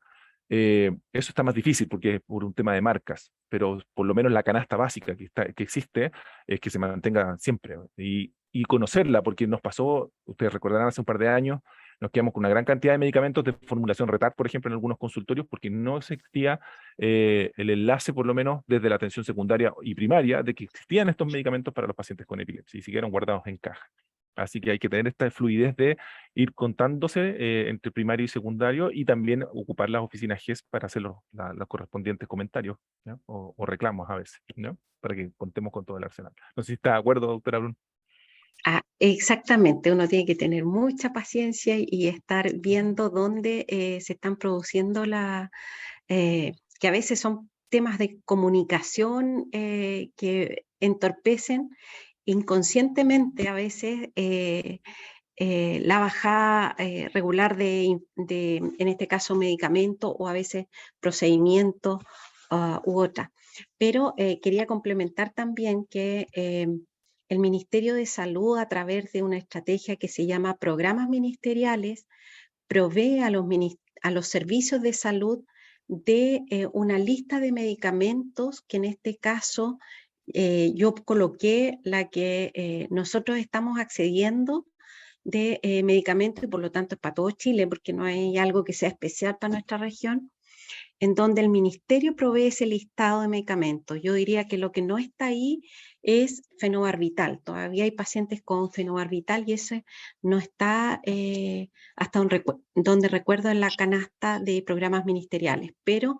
Eso está más difícil porque es por un tema de marcas, pero por lo menos la canasta básica que existe es que se mantenga siempre y conocerla, porque nos pasó, ustedes recordarán hace un par de años, nos quedamos con una gran cantidad de medicamentos de formulación retard, por ejemplo, en algunos consultorios, porque no existía el enlace, por lo menos desde la atención secundaria y primaria, de que existían estos medicamentos para los pacientes con epilepsia y siguieron guardados en caja. Así que hay que tener esta fluidez de ir contándose entre primario y secundario y también ocupar las oficinas GES para hacer los correspondientes comentarios, ¿no? O reclamos a veces, ¿no? Para que contemos con todo el arsenal. No sé si está de acuerdo, doctora Brun. Exactamente, uno tiene que tener mucha paciencia y estar viendo dónde se están produciendo que a veces son temas de comunicación que entorpecen inconscientemente a veces la bajada regular en este caso, medicamento o a veces procedimientos u otra. Pero quería complementar también que el Ministerio de Salud, a través de una estrategia que se llama programas ministeriales, provee a los servicios de salud de una lista de medicamentos que en este caso yo coloqué la que nosotros estamos accediendo de medicamentos y por lo tanto es para todo Chile porque no hay algo que sea especial para nuestra región, en donde el ministerio provee ese listado de medicamentos. Yo diría que lo que no está ahí es fenobarbital. Todavía hay pacientes con fenobarbital y ese no está hasta donde recuerdo en la canasta de programas ministeriales, pero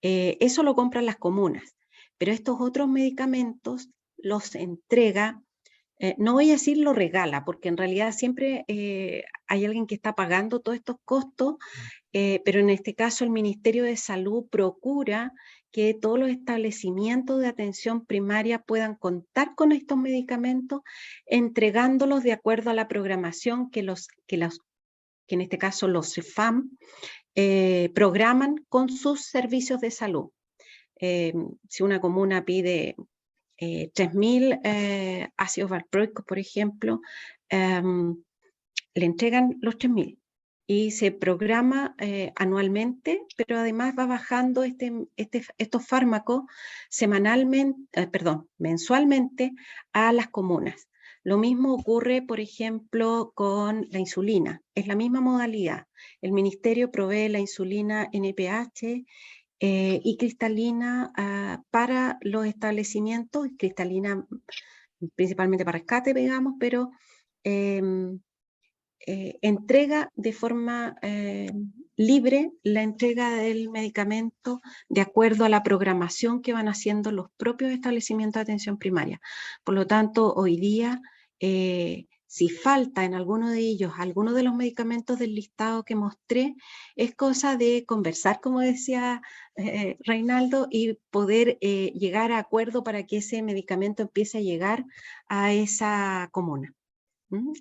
eso lo compran las comunas. Pero estos otros medicamentos los entrega, no voy a decir lo regala, porque en realidad siempre hay alguien que está pagando todos estos costos, pero en este caso el Ministerio de Salud procura que todos los establecimientos de atención primaria puedan contar con estos medicamentos, entregándolos de acuerdo a la programación que en este caso los CEFAM programan con sus servicios de salud. Si una comuna pide 3.000 ácidos valproicos, por ejemplo, le entregan los 3.000 y se programa anualmente, pero además va bajando estos fármacos mensualmente a las comunas. Lo mismo ocurre, por ejemplo, con la insulina. Es la misma modalidad. El ministerio provee la insulina NPH y cristalina para los establecimientos, cristalina principalmente para rescate, digamos, pero entrega de forma libre la entrega del medicamento de acuerdo a la programación que van haciendo los propios establecimientos de atención primaria. Por lo tanto, hoy día, si falta en alguno de ellos alguno de los medicamentos del listado que mostré, es cosa de conversar, como decía Reinaldo, y poder llegar a acuerdo para que ese medicamento empiece a llegar a esa comuna.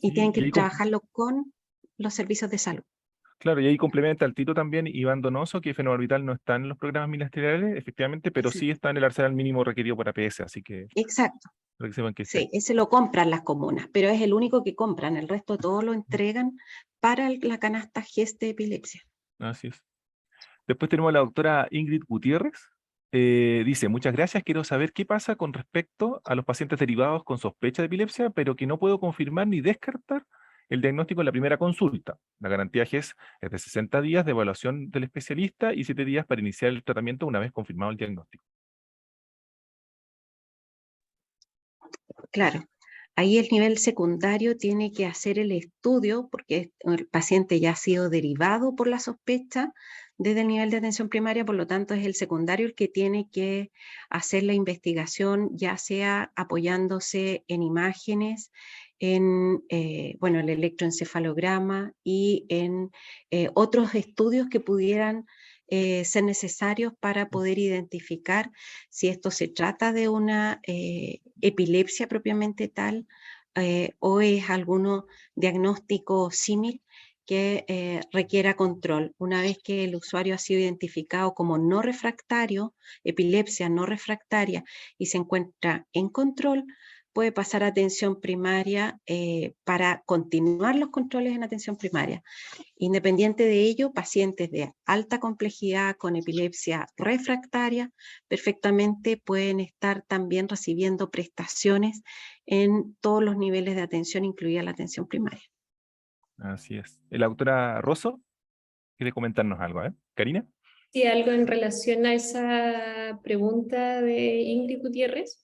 Y tienen que trabajarlo con los servicios de salud. Claro, y ahí complementa al tiro también Iván Donoso, que fenobarbital no está en los programas ministeriales, efectivamente, pero sí está en el arsenal mínimo requerido para PS, así que Exacto. para que sepan que está Sí, ahí. ese lo compran las comunas, pero es el único que compran, el resto todo lo entregan para la canasta GES de epilepsia. Así es. Después tenemos a la doctora Ingrid Gutiérrez. Dice, muchas gracias, quiero saber qué pasa con respecto a los pacientes derivados con sospecha de epilepsia, pero que no puedo confirmar ni descartar el diagnóstico en la primera consulta. La garantía GES es de 60 días de evaluación del especialista y 7 días para iniciar el tratamiento una vez confirmado el diagnóstico. Claro, ahí el nivel secundario tiene que hacer el estudio porque el paciente ya ha sido derivado por la sospecha desde el nivel de atención primaria, por lo tanto es el secundario el que tiene que hacer la investigación, ya sea apoyándose en imágenes, en bueno, el electroencefalograma y en otros estudios que pudieran ser necesarios para poder identificar si esto se trata de una epilepsia propiamente tal o es alguno diagnóstico símil que requiera control. Una vez que el usuario ha sido identificado como no refractario, epilepsia no refractaria, y se encuentra en control, puede pasar a atención primaria para continuar los controles en atención primaria. Independiente de ello, pacientes de alta complejidad con epilepsia refractaria perfectamente pueden estar también recibiendo prestaciones en todos los niveles de atención, incluida la atención primaria. Así es. La doctora Rosso quiere comentarnos algo, ¿eh? Karina. Sí, algo en relación a esa pregunta de Ingrid Gutiérrez.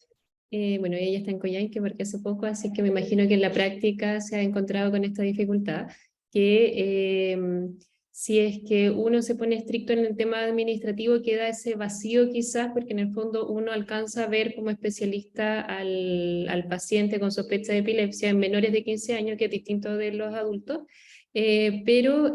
Bueno, ella está en Coyhaique porque hace poco, así que me imagino que en la práctica se ha encontrado con esta dificultad, que si es que uno se pone estricto en el tema administrativo, queda ese vacío quizás, porque en el fondo uno alcanza a ver como especialista al paciente con sospecha de epilepsia en menores de 15 años, que es distinto de los adultos. Pero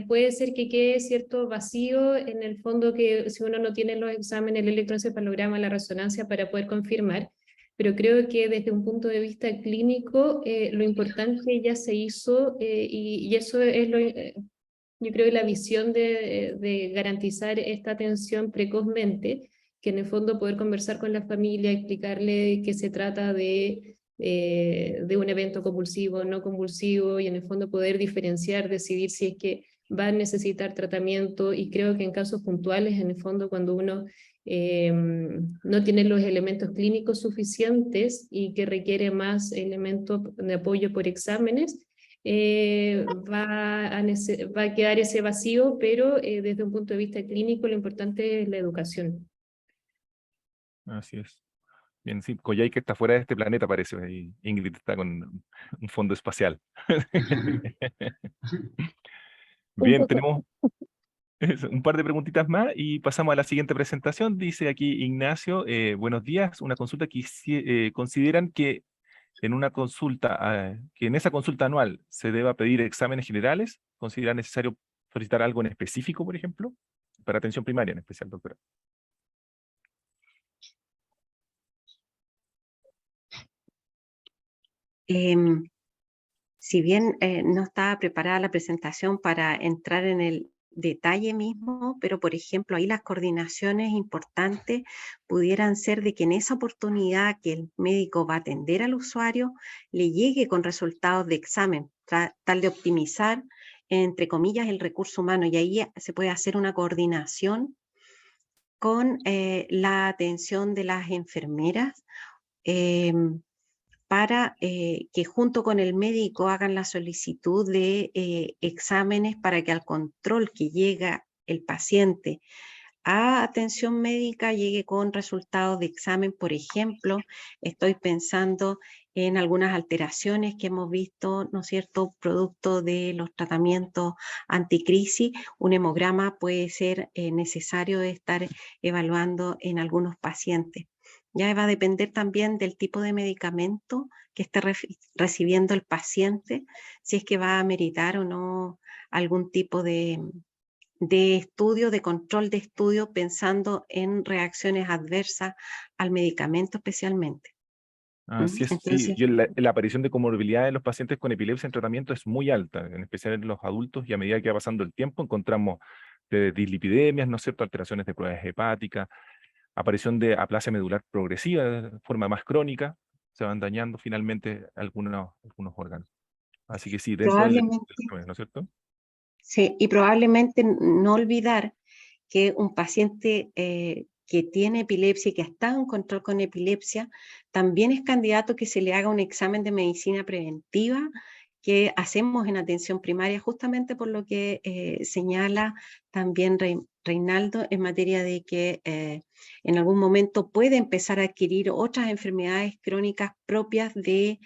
puede ser que quede cierto vacío en el fondo, que si uno no tiene los exámenes, el electroencefalograma, la resonancia para poder confirmar, pero creo que desde un punto de vista clínico lo importante ya se hizo y eso es yo creo que la visión de garantizar esta atención precozmente, que en el fondo poder conversar con la familia, explicarle que se trata de un evento convulsivo, no convulsivo, y en el fondo poder diferenciar, decidir si es que va a necesitar tratamiento, y creo que en casos puntuales, en el fondo, cuando uno no tiene los elementos clínicos suficientes y que requiere más elementos de apoyo por exámenes, va a quedar ese vacío, pero desde un punto de vista clínico lo importante es la educación. Así es. Bien, sí, Coyhaique está fuera de este planeta, parece, y Ingrid está con un fondo espacial. Un Bien, poco. tenemos un par de preguntitas más y pasamos a la siguiente presentación. Dice aquí Ignacio, buenos días, una consulta que consideran que en una consulta, que en esa consulta anual se deba pedir exámenes generales. ¿Considera necesario solicitar algo en específico, por ejemplo? Para atención primaria en especial, doctora. Si bien no estaba preparada la presentación para entrar en el detalle mismo, pero por ejemplo ahí las coordinaciones importantes pudieran ser de que en esa oportunidad que el médico va a atender al usuario le llegue con resultados de examen, tal de optimizar entre comillas el recurso humano, y ahí se puede hacer una coordinación con la atención de las enfermeras para que junto con el médico hagan la solicitud de exámenes para que al control que llega el paciente a atención médica llegue con resultados de examen. Por ejemplo, estoy pensando en algunas alteraciones que hemos visto, ¿no es cierto?, producto de los tratamientos anticrisis. Un hemograma puede ser necesario de estar evaluando en algunos pacientes. Ya va a depender también del tipo de medicamento que esté recibiendo el paciente, si es que va a meritar o no algún tipo de estudio, de control de estudio, pensando en reacciones adversas al medicamento especialmente. Así es, sí. Entonces, La aparición de comorbilidad en los pacientes con epilepsia en tratamiento es muy alta, en especial en los adultos, y a medida que va pasando el tiempo encontramos dislipidemias, ¿no es cierto?, alteraciones de pruebas hepáticas, aparición de aplasia medular progresiva de forma más crónica, se van dañando finalmente algunos órganos. Así que sí, dentro probablemente, ¿no es cierto? sí, y probablemente no olvidar que un paciente que tiene epilepsia y que está en control con epilepsia, también es candidato que se le haga un examen de medicina preventiva que hacemos en atención primaria, justamente por lo que señala también Reinaldo en materia de que en algún momento puede empezar a adquirir otras enfermedades crónicas propias de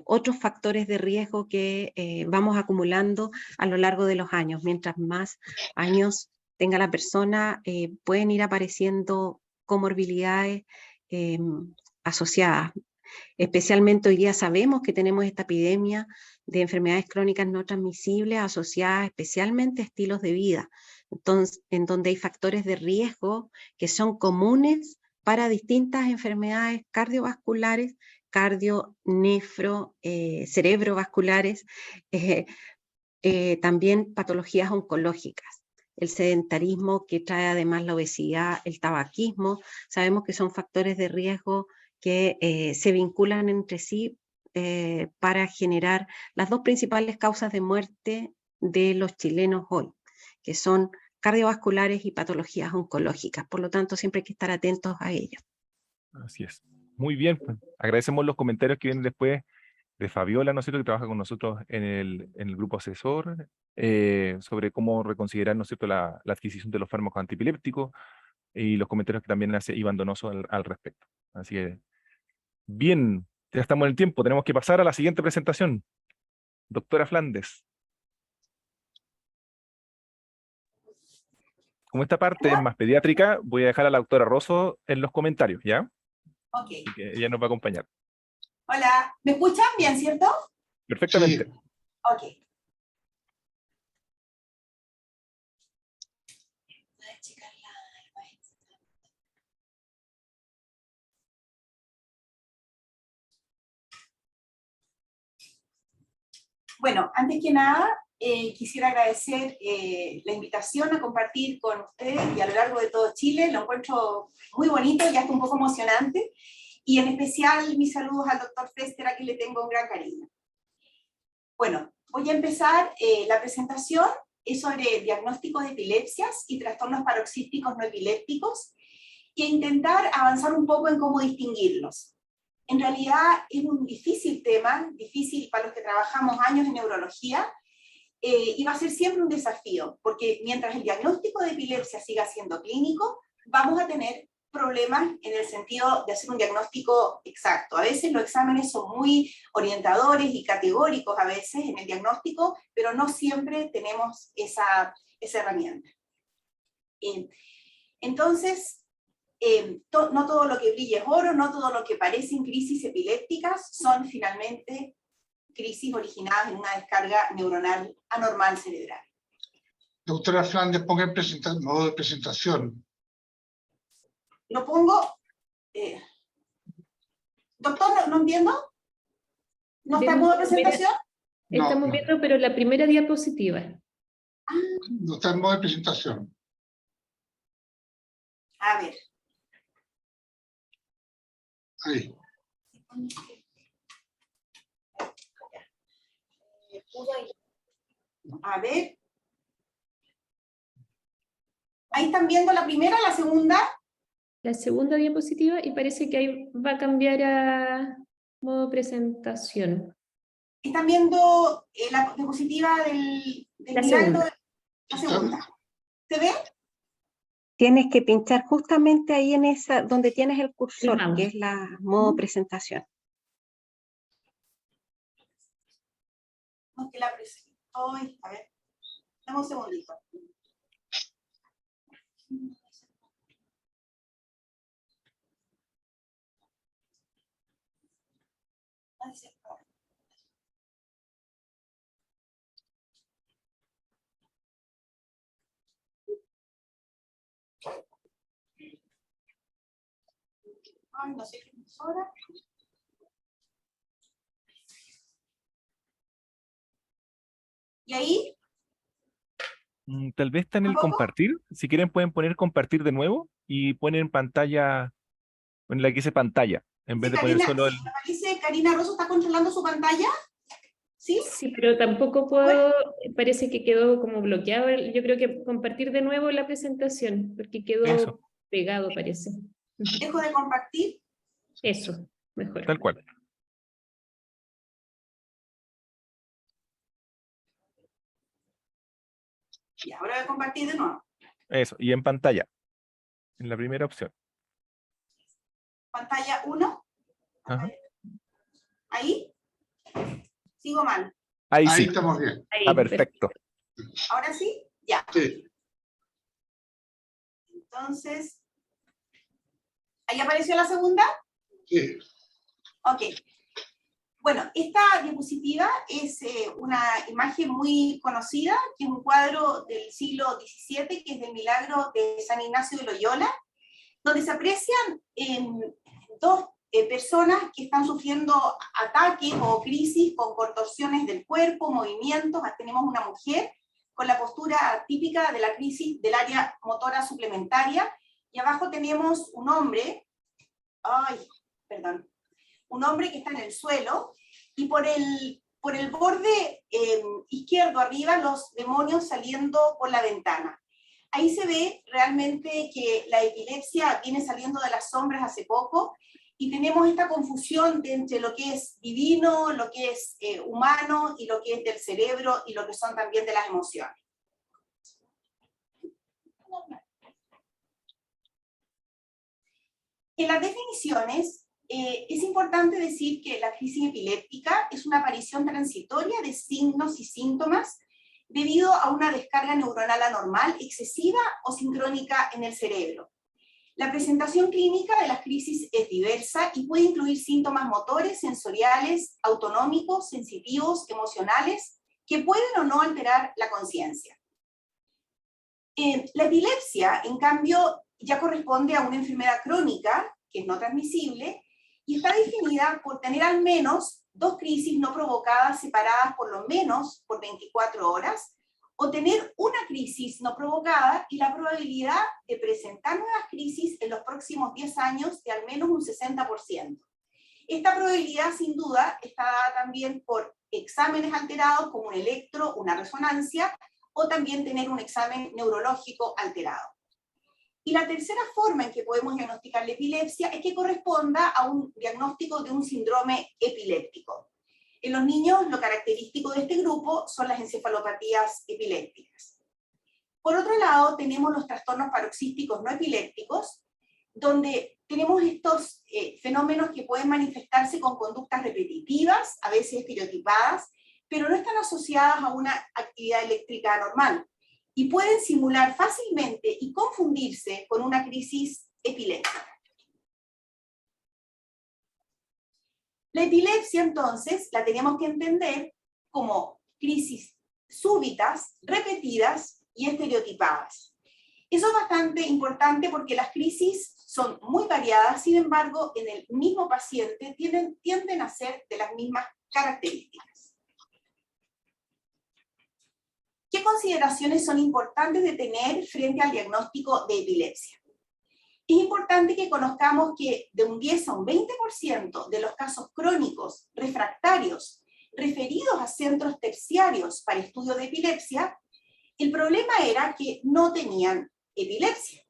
otros factores de riesgo que vamos acumulando a lo largo de los años. Mientras más años tenga la persona, pueden ir apareciendo comorbilidades asociadas. Especialmente hoy día sabemos que tenemos esta epidemia de enfermedades crónicas no transmisibles asociadas especialmente a estilos de vida, entonces, en donde hay factores de riesgo que son comunes para distintas enfermedades cardiovasculares, cerebrovasculares, también patologías oncológicas. El sedentarismo que trae además la obesidad, el tabaquismo, sabemos que son factores de riesgo que se vinculan entre sí para generar las dos principales causas de muerte de los chilenos hoy, que son cardiovasculares y patologías oncológicas. Por lo tanto, siempre hay que estar atentos a ello. Así es. Muy bien, pues, agradecemos los comentarios que vienen después de Fabiola, ¿no es cierto?, que trabaja con nosotros en el grupo asesor, sobre cómo reconsiderar, ¿no es cierto?, la adquisición de los fármacos antiepilépticos, y los comentarios que también hace Iván Donoso al respecto. Así que, bien, ya estamos en el tiempo, tenemos que pasar a la siguiente presentación. Doctora Flandes. Como esta parte es más pediátrica, voy a dejar a la doctora Rosso en los comentarios, ¿ya? Ok. Así que ella nos va a acompañar. Hola, ¿me escuchan bien, cierto? Perfectamente. Sí. Ok. Bueno, antes que nada, quisiera agradecer la invitación a compartir con ustedes y a lo largo de todo Chile. Lo encuentro muy bonito y hasta un poco emocionante. Y en especial mis saludos al doctor Fester, a quien le tengo un gran cariño. Bueno, voy a empezar la presentación. Es sobre diagnósticos de epilepsias y trastornos paroxísticos no epilépticos, y intentar avanzar un poco en cómo distinguirlos. En realidad es un difícil tema, difícil para los que trabajamos años en neurología, y va a ser siempre un desafío, porque mientras el diagnóstico de epilepsia siga siendo clínico, vamos a tener problemas en el sentido de hacer un diagnóstico exacto. A veces los exámenes son muy orientadores y categóricos a veces en el diagnóstico, pero no siempre tenemos esa herramienta. Entonces, no todo lo que brilla es oro, no todo lo que parecen crisis epilépticas son finalmente crisis originadas en una descarga neuronal anormal cerebral. Doctora Flandes, ponga en modo de presentación. Lo pongo... doctor, ¿no entiendo? ¿No está en modo de presentación? Estamos No, viendo, pero la primera diapositiva. no está en modo de presentación. A ver. Ahí. A ver. ¿Ahí están viendo la primera, la segunda? La segunda diapositiva, y parece que ahí va a cambiar a modo presentación. ¿Están viendo la diapositiva del La Miraldo? segunda. La segunda. ¿Se ve? Tienes que pinchar justamente ahí en esa, donde tienes el cursor, Vamos. que es la modo presentación. No, que la presento. Ay, a ver. Dame un segundito. Ay, no sé qué es ahora. Y ahí, Tal vez está en el ¿tampoco? compartir. Si quieren pueden poner compartir de nuevo y ponen pantalla, en la que dice pantalla, en vez Dice de poner Karina, solo sí, dice Karina Rosso, ¿está controlando su pantalla? ¿Sí? Sí, pero tampoco puedo, parece que quedó como bloqueado. Yo creo que compartir de nuevo la presentación, porque quedó Eso, pegado, parece. Dejo de compartir. Eso, mejor. tal cual. Y ahora voy a compartir de nuevo. Eso, y en pantalla, en la primera opción. Pantalla 1. Ajá. Ahí. Sigo mal. Ahí Ahí sí, estamos bien. Ahí, está perfecto. ¿Ahora sí? Ya. Sí, Entonces, ¿ahí apareció la segunda? sí. Ok. Bueno, esta diapositiva es una imagen muy conocida, que es un cuadro del siglo XVII, que es del Milagro de San Ignacio de Loyola, donde se aprecian dos personas que están sufriendo ataques o crisis con contorsiones del cuerpo, movimientos. Tenemos una mujer con la postura típica de la crisis del área motora suplementaria, y abajo tenemos un hombre, un hombre que está en el suelo, y por el borde izquierdo arriba los demonios saliendo por la ventana. Ahí se ve realmente que la epilepsia viene saliendo de las sombras hace poco, y tenemos esta confusión entre lo que es divino, lo que es humano, y lo que es del cerebro, y lo que son también de las emociones. En las definiciones, es importante decir que la crisis epiléptica es una aparición transitoria de signos y síntomas debido a una descarga neuronal anormal, excesiva o sincrónica en el cerebro. La presentación clínica de las crisis es diversa y puede incluir síntomas motores, sensoriales, autonómicos, sensitivos, emocionales, que pueden o no alterar la conciencia. La epilepsia, en cambio, ya corresponde a una enfermedad crónica, que es no transmisible, y está definida por tener al menos 2 crisis no provocadas separadas por lo menos por 24 horas, o tener una crisis no provocada y la probabilidad de presentar nuevas crisis en los próximos 10 años de al menos un 60%. Esta probabilidad, sin duda, está dada también por exámenes alterados como un electro, una resonancia, o también tener un examen neurológico alterado. Y la tercera forma en que podemos diagnosticar la epilepsia es que corresponda a un diagnóstico de un síndrome epiléptico. En los niños, lo característico de este grupo son las encefalopatías epilépticas. Por otro lado, tenemos los trastornos paroxísticos no epilépticos, donde tenemos estos fenómenos que pueden manifestarse con conductas repetitivas, a veces estereotipadas, pero no están asociadas a una actividad eléctrica anormal, y pueden simular fácilmente y confundirse con una crisis epiléptica. La epilepsia, entonces, la tenemos que entender como crisis súbitas, repetidas y estereotipadas. Eso es bastante importante porque las crisis son muy variadas, sin embargo, en el mismo paciente tienden a ser de las mismas características. ¿Qué consideraciones son importantes de tener frente al diagnóstico de epilepsia? Es importante que conozcamos que de un 10 a un 20% de los casos crónicos refractarios referidos a centros terciarios para estudio de epilepsia, el problema era que no tenían epilepsia.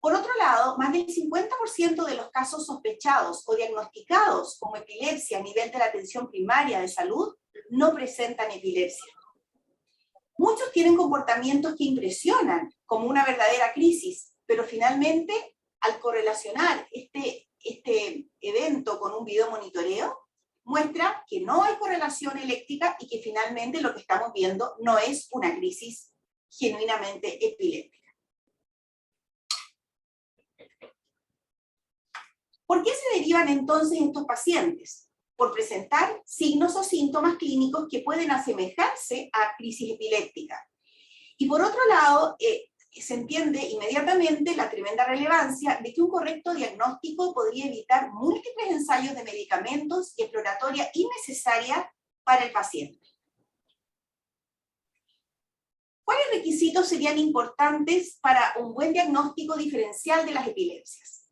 Por otro lado, más del 50% de los casos sospechados o diagnosticados como epilepsia a nivel de la atención primaria de salud no presentan epilepsia. Muchos tienen comportamientos que impresionan como una verdadera crisis, pero finalmente, al correlacionar este evento con un video monitoreo, muestra que no hay correlación eléctrica y que finalmente lo que estamos viendo no es una crisis genuinamente epiléptica. ¿Por qué se derivan entonces estos pacientes? Por presentar signos o síntomas clínicos que pueden asemejarse a crisis epiléptica. Y por otro lado, se entiende inmediatamente la tremenda relevancia de que un correcto diagnóstico podría evitar múltiples ensayos de medicamentos y exploratoria innecesaria para el paciente. ¿Cuáles requisitos serían importantes para un buen diagnóstico diferencial de las epilepsias?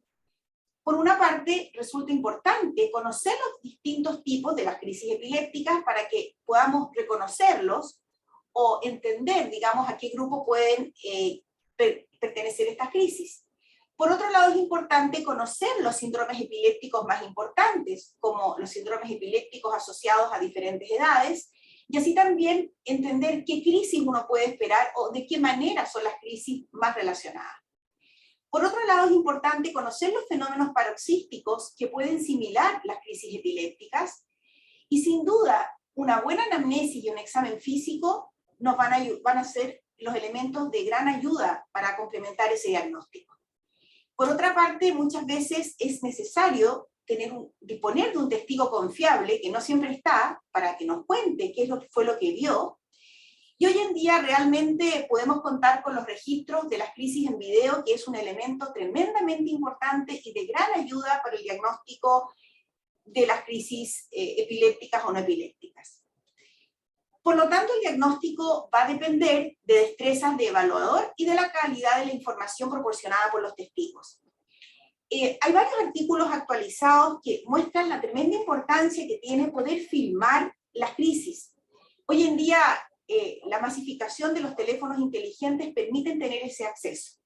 Por una parte, resulta importante conocer los distintos tipos de las crisis epilépticas para que podamos reconocerlos o entender, digamos, a qué grupo pueden pertenecer estas crisis. Por otro lado, es importante conocer los síndromes epilépticos más importantes, como los síndromes epilépticos asociados a diferentes edades, y así también entender qué crisis uno puede esperar o de qué manera son las crisis más relacionadas. Por otro lado, es importante conocer los fenómenos paroxísticos que pueden similar las crisis epilépticas, y sin duda, una buena anamnesis y un examen físico nos van a ser los elementos de gran ayuda para complementar ese diagnóstico. Por otra parte, muchas veces es necesario disponer de un testigo confiable, que no siempre está, para que nos cuente qué fue lo que vio. Y hoy en día realmente podemos contar con los registros de las crisis en video, que es un elemento tremendamente importante y de gran ayuda para el diagnóstico de las crisis epilépticas o no epilépticas. Por lo tanto, el diagnóstico va a depender de destrezas de evaluador y de la calidad de la información proporcionada por los testigos. Hay varios artículos actualizados que muestran la tremenda importancia que tiene poder filmar las crisis. Hoy en día, la masificación de los teléfonos inteligentes permiten tener ese acceso.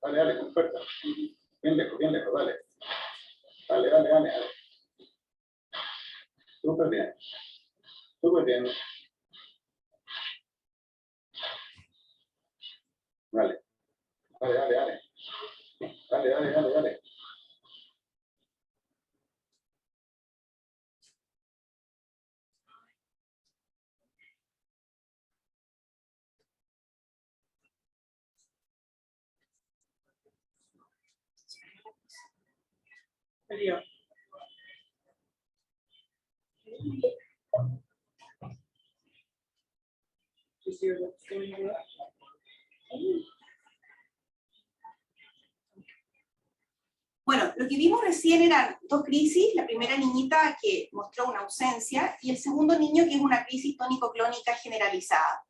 Dale, dale, con fuerza. Bien lejos, dale. Dale. Súper bien. Dale. Dale. Adiós. Bueno, lo que vimos recién eran dos crisis, la primera niñita que mostró una ausencia y el segundo niño que es una crisis tónico-clónica generalizada.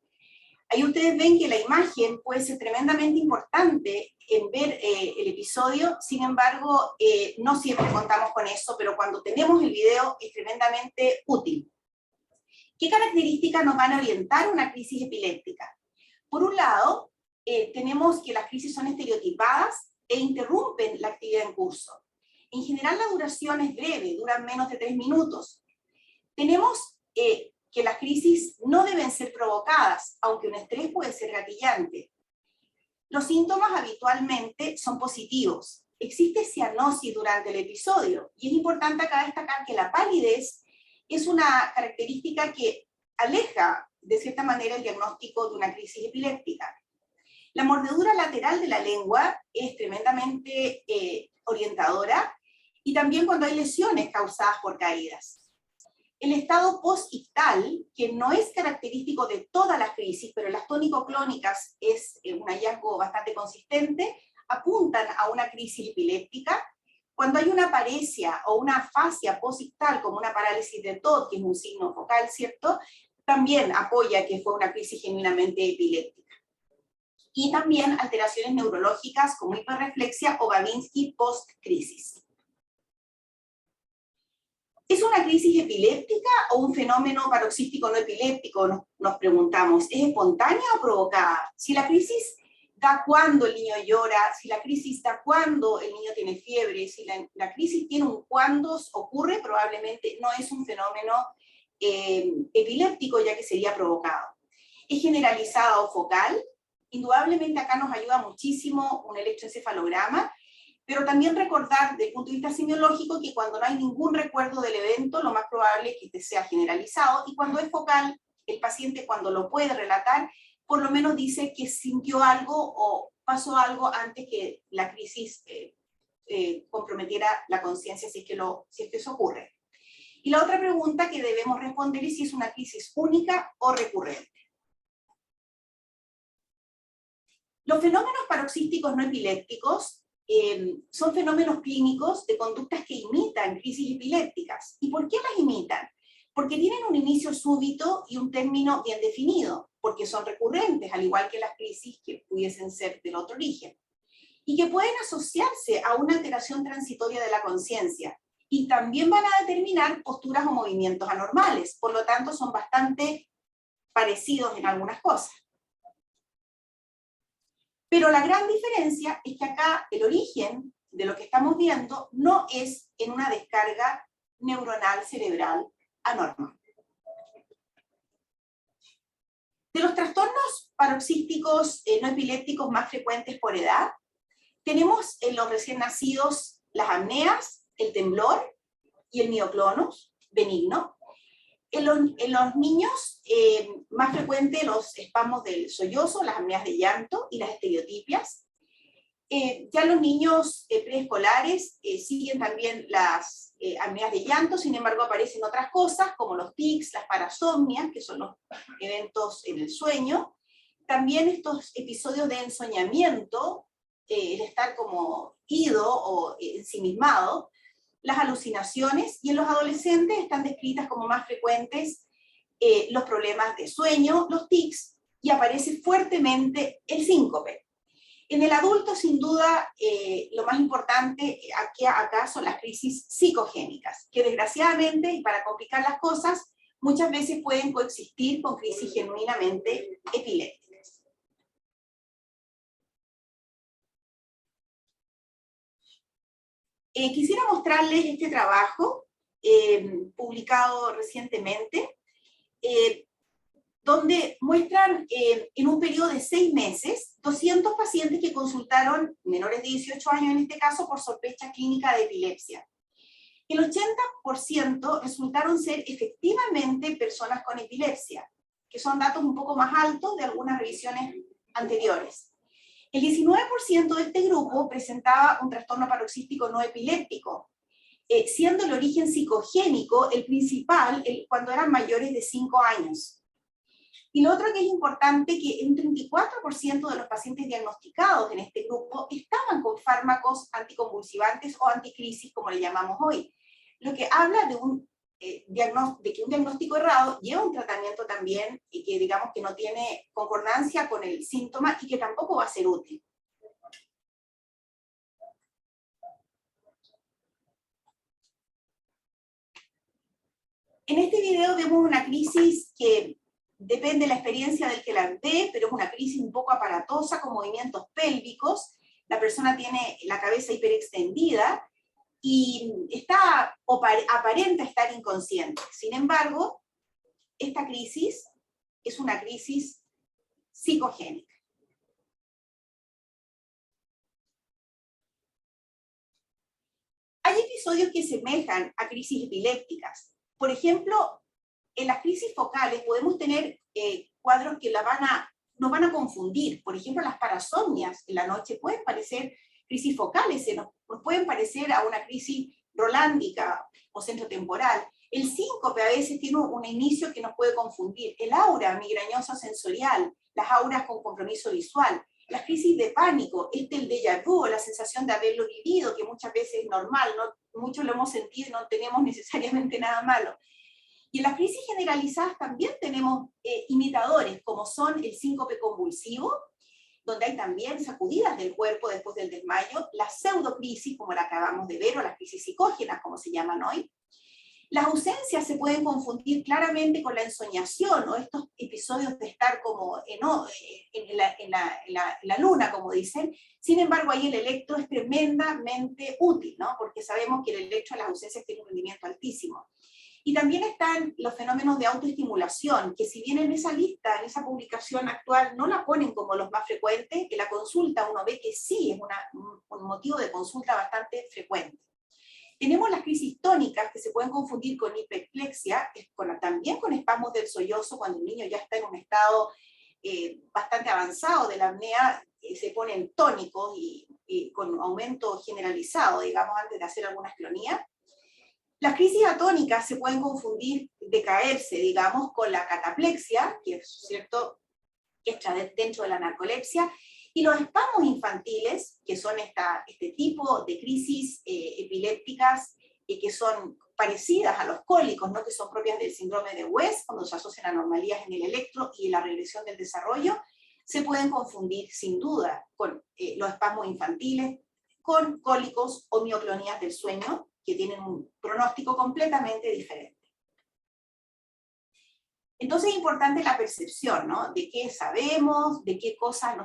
Ahí ustedes ven que la imagen puede ser tremendamente importante en ver el episodio, sin embargo, no siempre contamos con eso, pero cuando tenemos el video es tremendamente útil. ¿Qué características nos van a orientar una crisis epiléptica? Por un lado, tenemos que las crisis son estereotipadas e interrumpen la actividad en curso. En general la duración es breve, duran menos de 3 minutos. Tenemos que las crisis no deben ser provocadas, aunque un estrés puede ser gatillante. Los síntomas habitualmente son positivos. Existe cianosis durante el episodio, y es importante acá destacar que la palidez es una característica que aleja, de cierta manera, el diagnóstico de una crisis epiléptica. La mordedura lateral de la lengua es tremendamente orientadora, y también cuando hay lesiones causadas por caídas. El estado post-ictal, que no es característico de todas las crisis, pero en las tónico-clónicas es un hallazgo bastante consistente, apuntan a una crisis epiléptica. Cuando hay una paresia o una afasia post-ictal, como una parálisis de Todd, que es un signo focal, ¿cierto?, también apoya que fue una crisis genuinamente epiléptica. Y también alteraciones neurológicas como hiperreflexia o Babinski post-crisis. ¿Es una crisis epiléptica o un fenómeno paroxístico no epiléptico? Nos preguntamos. ¿Es espontánea o provocada? Si la crisis da cuando el niño llora, si la crisis da cuando el niño tiene fiebre, si la crisis tiene un cuándo ocurre, probablemente no es un fenómeno epiléptico, ya que sería provocado. ¿Es generalizada o focal? Indudablemente acá nos ayuda muchísimo un electroencefalograma, pero también recordar desde el punto de vista semiológico que cuando no hay ningún recuerdo del evento, lo más probable es que este sea generalizado, y cuando es focal, el paciente cuando lo puede relatar, por lo menos dice que sintió algo o pasó algo antes que la crisis comprometiera la conciencia, si es que eso ocurre. Y la otra pregunta que debemos responder es si es una crisis única o recurrente. Los fenómenos paroxísticos no epilépticos son fenómenos clínicos de conductas que imitan crisis epilépticas. ¿Y por qué las imitan? Porque tienen un inicio súbito y un término bien definido, porque son recurrentes, al igual que las crisis que pudiesen ser del otro origen, y que pueden asociarse a una alteración transitoria de la conciencia, y también van a determinar posturas o movimientos anormales, por lo tanto son bastante parecidos en algunas cosas. Pero la gran diferencia es que acá el origen de lo que estamos viendo no es en una descarga neuronal cerebral anormal. De los trastornos paroxísticos no epilépticos más frecuentes por edad, tenemos en los recién nacidos las apneas, el temblor y el mioclonus benigno. En los niños, más frecuente los espasmos del sollozo, las apneas de llanto y las estereotipias. Ya los niños preescolares siguen también las apneas de llanto, sin embargo aparecen otras cosas como los tics, las parasomnias, que son los eventos en el sueño. También estos episodios de ensoñamiento, el estar como ido o ensimismado, las alucinaciones, y en los adolescentes están descritas como más frecuentes los problemas de sueño, los tics, y aparece fuertemente el síncope. En el adulto, sin duda, lo más importante acá son las crisis psicogénicas, que desgraciadamente, y para complicar las cosas, muchas veces pueden coexistir con crisis genuinamente epilépticas. Quisiera mostrarles este trabajo publicado recientemente, donde muestran en un periodo de 6 meses 200 pacientes que consultaron, menores de 18 años en este caso, por sospecha clínica de epilepsia. El 80% resultaron ser efectivamente personas con epilepsia, que son datos un poco más altos de algunas revisiones anteriores. El 19% de este grupo presentaba un trastorno paroxístico no epiléptico, siendo el origen psicogénico el principal cuando eran mayores de 5 años. Y lo otro que es importante, que un 34% de los pacientes diagnosticados en este grupo estaban con fármacos anticonvulsivantes o anticrisis, como le llamamos hoy, lo que habla de que un diagnóstico errado lleva un tratamiento también y que digamos que no tiene concordancia con el síntoma y que tampoco va a ser útil. En este video vemos una crisis que depende de la experiencia del que la ve, pero es una crisis un poco aparatosa con movimientos pélvicos. La persona tiene la cabeza hiperextendida y aparenta estar inconsciente. Sin embargo, esta crisis es una crisis psicogénica. Hay episodios que semejan a crisis epilépticas. Por ejemplo, en las crisis focales podemos tener cuadros que nos van a confundir. Por ejemplo, las parasomnias en la noche pueden parecer crisis focales, nos pueden parecer a una crisis rolándica o centrotemporal. El síncope a veces tiene un inicio que nos puede confundir. El aura migrañosa sensorial, las auras con compromiso visual, las crisis de pánico, el déjà vu, la sensación de haberlo vivido, que muchas veces es normal, muchos lo hemos sentido y no tenemos necesariamente nada malo. Y en las crisis generalizadas también tenemos imitadores, como son el síncope convulsivo, donde hay también sacudidas del cuerpo después del desmayo, la pseudocrisis, como la acabamos de ver, o las crisis psicógenas, como se llaman hoy. Las ausencias se pueden confundir claramente con la ensoñación, o estos episodios de estar como en la luna, como dicen. Sin embargo, ahí el electro es tremendamente útil, ¿no? Porque sabemos que el electro en las ausencias tiene un rendimiento altísimo. Y también están los fenómenos de autoestimulación, que si bien en esa lista, en esa publicación actual, no la ponen como los más frecuentes, en la consulta uno ve que sí es un motivo de consulta bastante frecuente. Tenemos las crisis tónicas, que se pueden confundir con hiperplexia, también con espasmos del sollozo, cuando el niño ya está en un estado bastante avanzado de la apnea, se ponen tónicos y con aumento generalizado, digamos, antes de hacer alguna clonía. Las crisis atónicas se pueden confundir, decaerse, digamos, con la cataplexia, que es cierto, que está dentro de la narcolepsia, Y los espasmos infantiles, que son este tipo de crisis epilépticas que son parecidas a los cólicos, ¿no? Que son propias del síndrome de West, cuando se asocian a anomalías en el electro y la regresión del desarrollo, se pueden confundir sin duda con los espasmos infantiles, con cólicos o mioclonías del sueño, que tienen un pronóstico completamente diferente. Entonces es importante la percepción, ¿no? De qué sabemos, de qué cosas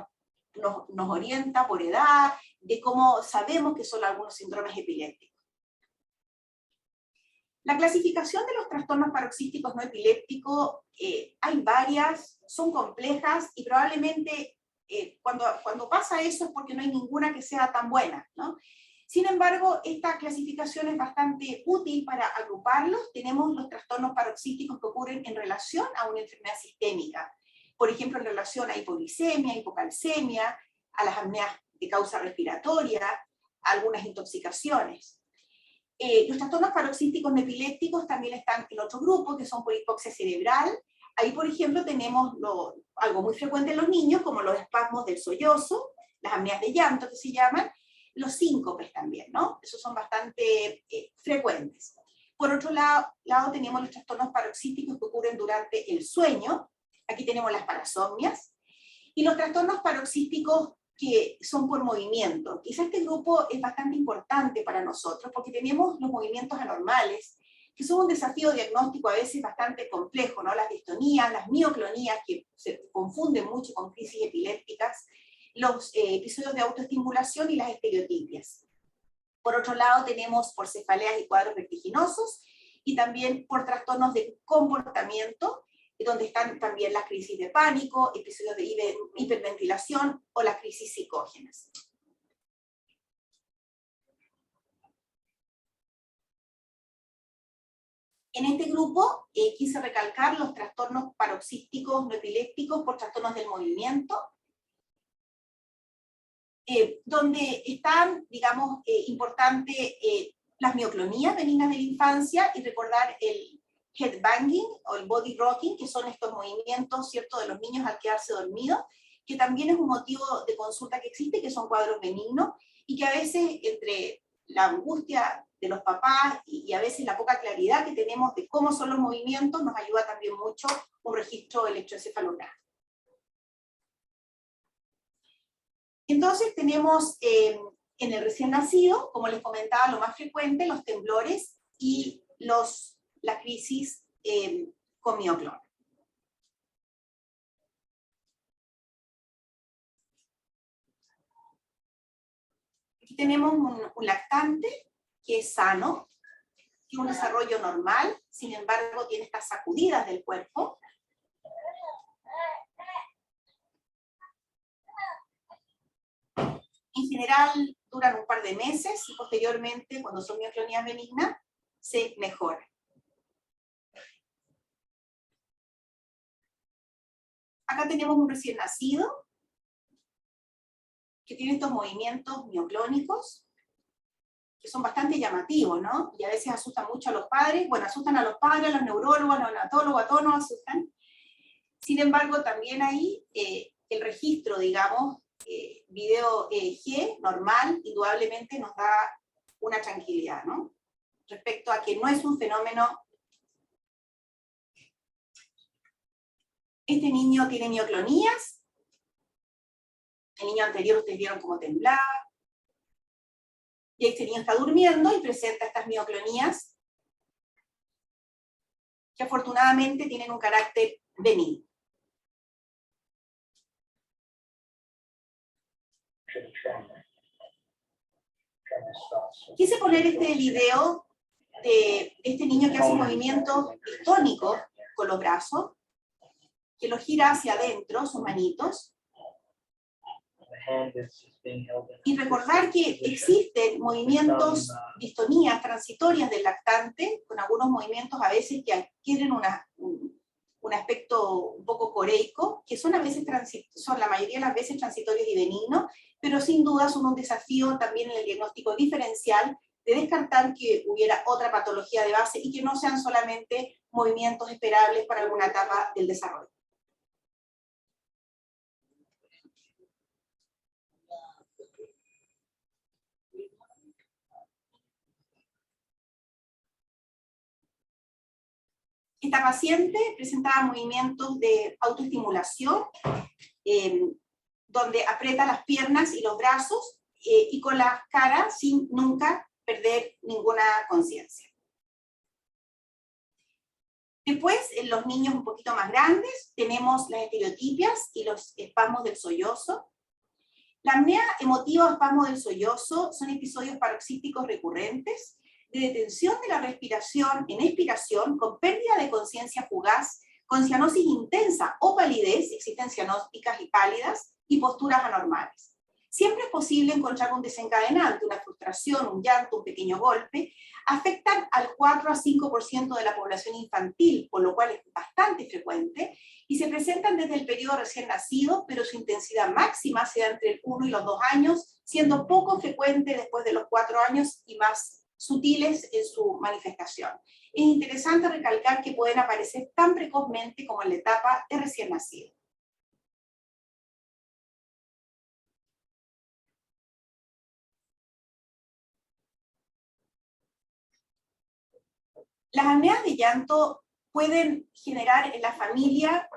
nos orienta por edad, de cómo sabemos que son algunos síndromes epilépticos. La clasificación de los trastornos paroxísticos no epilépticos, hay varias, son complejas y probablemente cuando pasa eso es porque no hay ninguna que sea tan buena, ¿no? Sin embargo, esta clasificación es bastante útil para agruparlos. Tenemos los trastornos paroxísticos que ocurren en relación a una enfermedad sistémica. Por ejemplo, en relación a hipoglicemia, hipocalcemia, a las apneas de causa respiratoria, a algunas intoxicaciones. Los trastornos paroxísticos no epilépticos también están en otro grupo, que son por hipoxia cerebral. Ahí, por ejemplo, tenemos algo muy frecuente en los niños, como los espasmos del sollozo, las apneas de llanto que se llaman, los síncopes también, ¿no? Esos son bastante frecuentes. Por otro lado tenemos los trastornos paroxísticos que ocurren durante el sueño. Aquí tenemos las parasomnias. Y los trastornos paroxísticos que son por movimiento. Quizá este grupo es bastante importante para nosotros porque tenemos los movimientos anormales, que son un desafío diagnóstico a veces bastante complejo, ¿no? Las distonías, las mioclonías, que se confunden mucho con crisis epilépticas, los episodios de autoestimulación y las estereotipias. Por otro lado tenemos por cefaleas y cuadros vertiginosos, y también por trastornos de comportamiento, donde están también las crisis de pánico, episodios de hiperventilación o las crisis psicógenas. En este grupo quise recalcar los trastornos paroxísticos no epilépticos por trastornos del movimiento, donde están, digamos, importante las mioclonías benignas de la infancia, y recordar el headbanging o el body rocking, que son estos movimientos, ¿cierto?, de los niños al quedarse dormidos, que también es un motivo de consulta que existe, que son cuadros benignos, y que a veces entre la angustia de los papás y a veces la poca claridad que tenemos de cómo son los movimientos, nos ayuda también mucho un registro electroencefalograma. Entonces tenemos en el recién nacido, como les comentaba, lo más frecuente, los temblores y la crisis con mioclón. Aquí tenemos un lactante que es sano, tiene un desarrollo normal, sin embargo tiene estas sacudidas del cuerpo. En general duran un par de meses y posteriormente, cuando son mioclonías benignas, se mejoran. Acá tenemos un recién nacido que tiene estos movimientos mioclónicos que son bastante llamativos, ¿no? Y a veces asustan mucho a los padres. Bueno, asustan a los padres, a los neurólogos, a los neonatólogos, a todos nos asustan. Sin embargo, también ahí el registro, digamos, video EEG normal, indudablemente nos da una tranquilidad, ¿no? Respecto a que no es un fenómeno. Este niño tiene mioclonías. El niño anterior ustedes vieron cómo temblaba. Y este niño está durmiendo y presenta estas mioclonías que afortunadamente tienen un carácter benigno. Quise poner este video de este niño que hace movimientos distónicos con los brazos, que los gira hacia adentro, sus manitos, y recordar que existen movimientos, distonías transitorias del lactante, con algunos movimientos a veces que adquieren un aspecto un poco coreico, que son a veces son la mayoría de las veces transitorios y benignos, pero sin duda son un desafío también en el diagnóstico diferencial, de descartar que hubiera otra patología de base y que no sean solamente movimientos esperables para alguna etapa del desarrollo. Esta paciente presentaba movimientos de autoestimulación, donde aprieta las piernas y los brazos, y con la cara sin nunca perder ninguna conciencia. Después, en los niños un poquito más grandes, tenemos las estereotipias y los espasmos del sollozo. La apnea emotiva o espasmo del sollozo son episodios paroxísticos recurrentes de detención de la respiración en expiración con pérdida de conciencia fugaz, con cianosis intensa o palidez, existen cianóticas y pálidas, y posturas anormales. Siempre es posible encontrar un desencadenante, una frustración, un llanto, un pequeño golpe. Afectan al 4 a 5% de la población infantil, por lo cual es bastante frecuente, y se presentan desde el periodo recién nacido, pero su intensidad máxima se da entre el 1 y los 2 años, siendo poco frecuente después de los 4 años y más sutiles en su manifestación. Es interesante recalcar que pueden aparecer tan precozmente como en la etapa de recién nacido. Las apneas de llanto pueden generar en la familia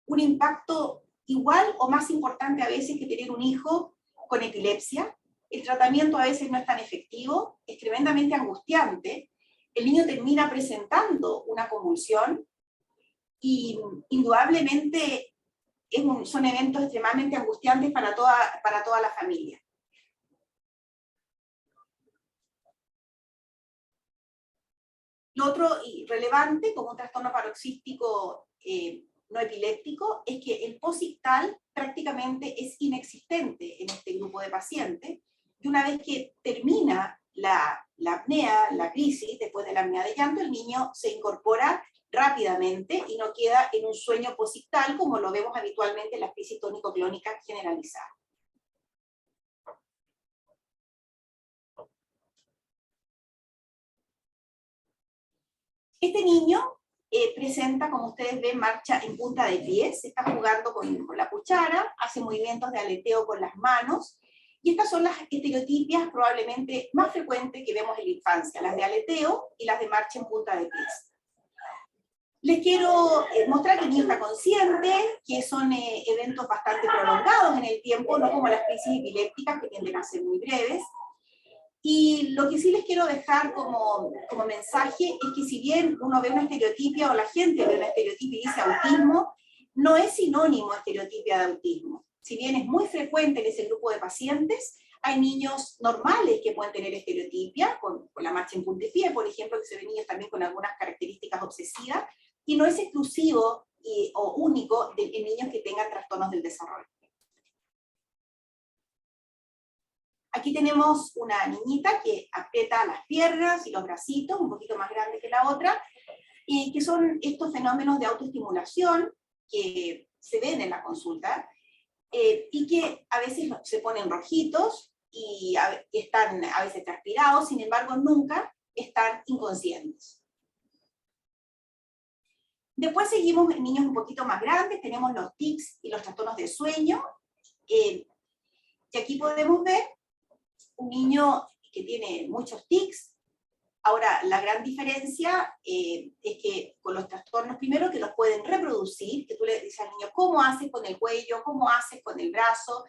un impacto igual o más importante a veces que tener un hijo con epilepsia. El tratamiento a veces no es tan efectivo, es tremendamente angustiante. El niño termina presentando una convulsión y indudablemente son eventos extremadamente angustiantes para toda la familia. Lo otro relevante, como un trastorno paroxístico no epiléptico, es que el posictal prácticamente es inexistente en este grupo de pacientes, y una vez que termina la apnea, la crisis, después de la apnea de llanto, el niño se incorpora rápidamente y no queda en un sueño posictal como lo vemos habitualmente en las crisis tónico-clónicas generalizadas. Este niño presenta, como ustedes ven, marcha en punta de pies, está jugando con la cuchara, hace movimientos de aleteo con las manos, y estas son las estereotipias probablemente más frecuentes que vemos en la infancia, las de aleteo y las de marcha en punta de pies. Les quiero mostrar que el niño está consciente, que son eventos bastante prolongados en el tiempo, no como las crisis epilépticas que tienden a ser muy breves. Y lo que sí les quiero dejar como mensaje es que si bien uno ve una estereotipia o la gente ve una estereotipia y dice autismo, no es sinónimo a estereotipia de autismo. Si bien es muy frecuente en ese grupo de pacientes, hay niños normales que pueden tener estereotipia, con la marcha en punta de pie, por ejemplo, que se ven niños también con algunas características obsesivas, y no es exclusivo o único en niños que tengan trastornos del desarrollo. Aquí tenemos una niñita que aprieta las piernas y los bracitos, un poquito más grande que la otra, y que son estos fenómenos de autoestimulación que se ven en la consulta, y que a veces se ponen rojitos y están a veces transpirados, sin embargo nunca están inconscientes. Después seguimos en niños un poquito más grandes, tenemos los tics y los trastornos de sueño, y aquí podemos ver un niño que tiene muchos tics. Ahora, la gran diferencia es que con los trastornos, primero que los pueden reproducir, que tú le dices al niño cómo haces con el cuello, cómo haces con el brazo,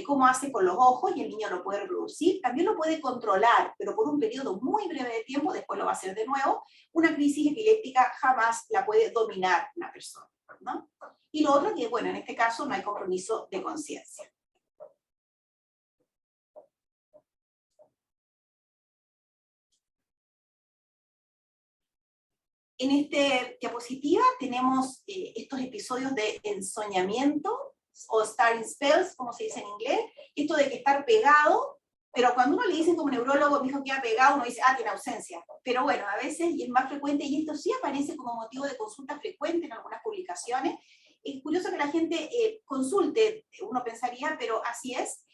cómo haces con los ojos, y el niño lo puede reproducir. También lo puede controlar, pero por un periodo muy breve de tiempo, después lo va a hacer de nuevo. Una crisis epiléptica jamás la puede dominar una persona, ¿no? Y lo otro que, bueno, en este caso no hay compromiso de conciencia. En esta diapositiva tenemos estos episodios de ensoñamiento, o starting spells, como se dice en inglés, esto de que estar pegado, pero cuando uno le dicen como neurólogo, mi hijo queda pegado, uno dice, ah, tiene ausencia. Pero bueno, a veces, y es más frecuente, y esto sí aparece como motivo de consulta frecuente en algunas publicaciones. Es curioso que la gente consulte, uno pensaría, pero así es.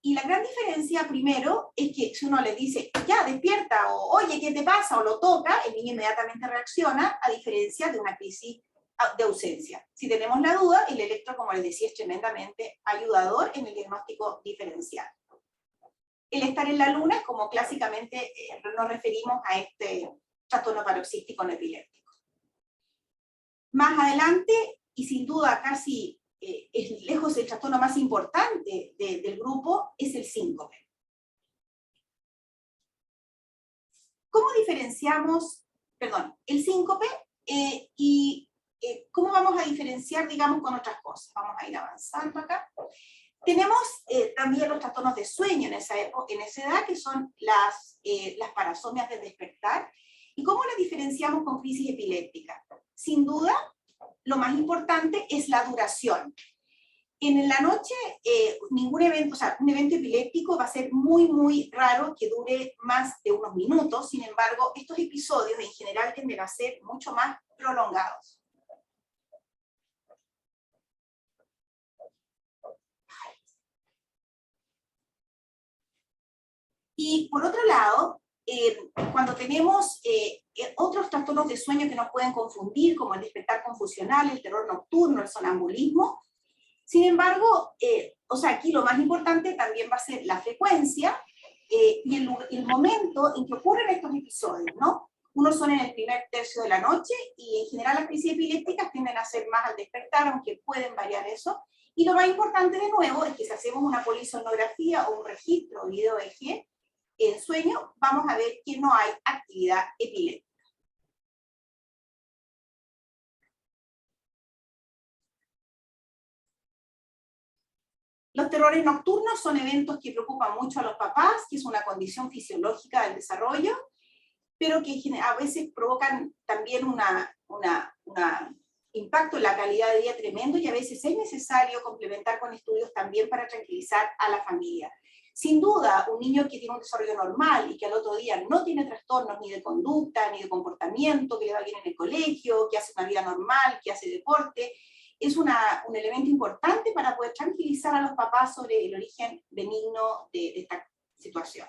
Y la gran diferencia, primero, es que si uno le dice, ya, despierta, o oye, ¿qué te pasa? O lo toca, el niño inmediatamente reacciona, a diferencia de una crisis de ausencia. Si tenemos la duda, el electro, como les decía, es tremendamente ayudador en el diagnóstico diferencial. El estar en la luna es como clásicamente nos referimos a este trastorno paroxístico no epiléptico. Más adelante, y sin duda casi es lejos el trastorno más importante del grupo, es el síncope. ¿Cómo diferenciamos, el síncope y cómo vamos a diferenciar, digamos, con otras cosas? Vamos a ir avanzando acá. Tenemos también los trastornos de sueño en esa edad, que son las parasomias de despertar. ¿Y cómo las diferenciamos con crisis epiléptica? Sin duda, lo más importante es la duración. En la noche, un evento epiléptico va a ser muy, muy raro que dure más de unos minutos. Sin embargo, estos episodios en general tienden a ser mucho más prolongados. Y por otro lado, cuando tenemos otros trastornos de sueño que nos pueden confundir, como el despertar confusional, el terror nocturno, el sonambulismo, sin embargo, aquí lo más importante también va a ser la frecuencia y el momento en que ocurren estos episodios, ¿no? Unos son en el primer tercio de la noche y en general las crisis epilépticas tienden a ser más al despertar, aunque pueden variar eso. Y lo más importante de nuevo es que si hacemos una polisonografía o un registro video EEG en sueño, vamos a ver que no hay actividad epiléptica. Los terrores nocturnos son eventos que preocupan mucho a los papás, que es una condición fisiológica del desarrollo, pero que a veces provocan también un impacto en la calidad de vida tremendo, y a veces es necesario complementar con estudios también para tranquilizar a la familia. Sin duda, un niño que tiene un desarrollo normal y que al otro día no tiene trastornos ni de conducta, ni de comportamiento, que le va bien en el colegio, que hace una vida normal, que hace deporte, es un elemento importante para poder tranquilizar a los papás sobre el origen benigno de esta situación.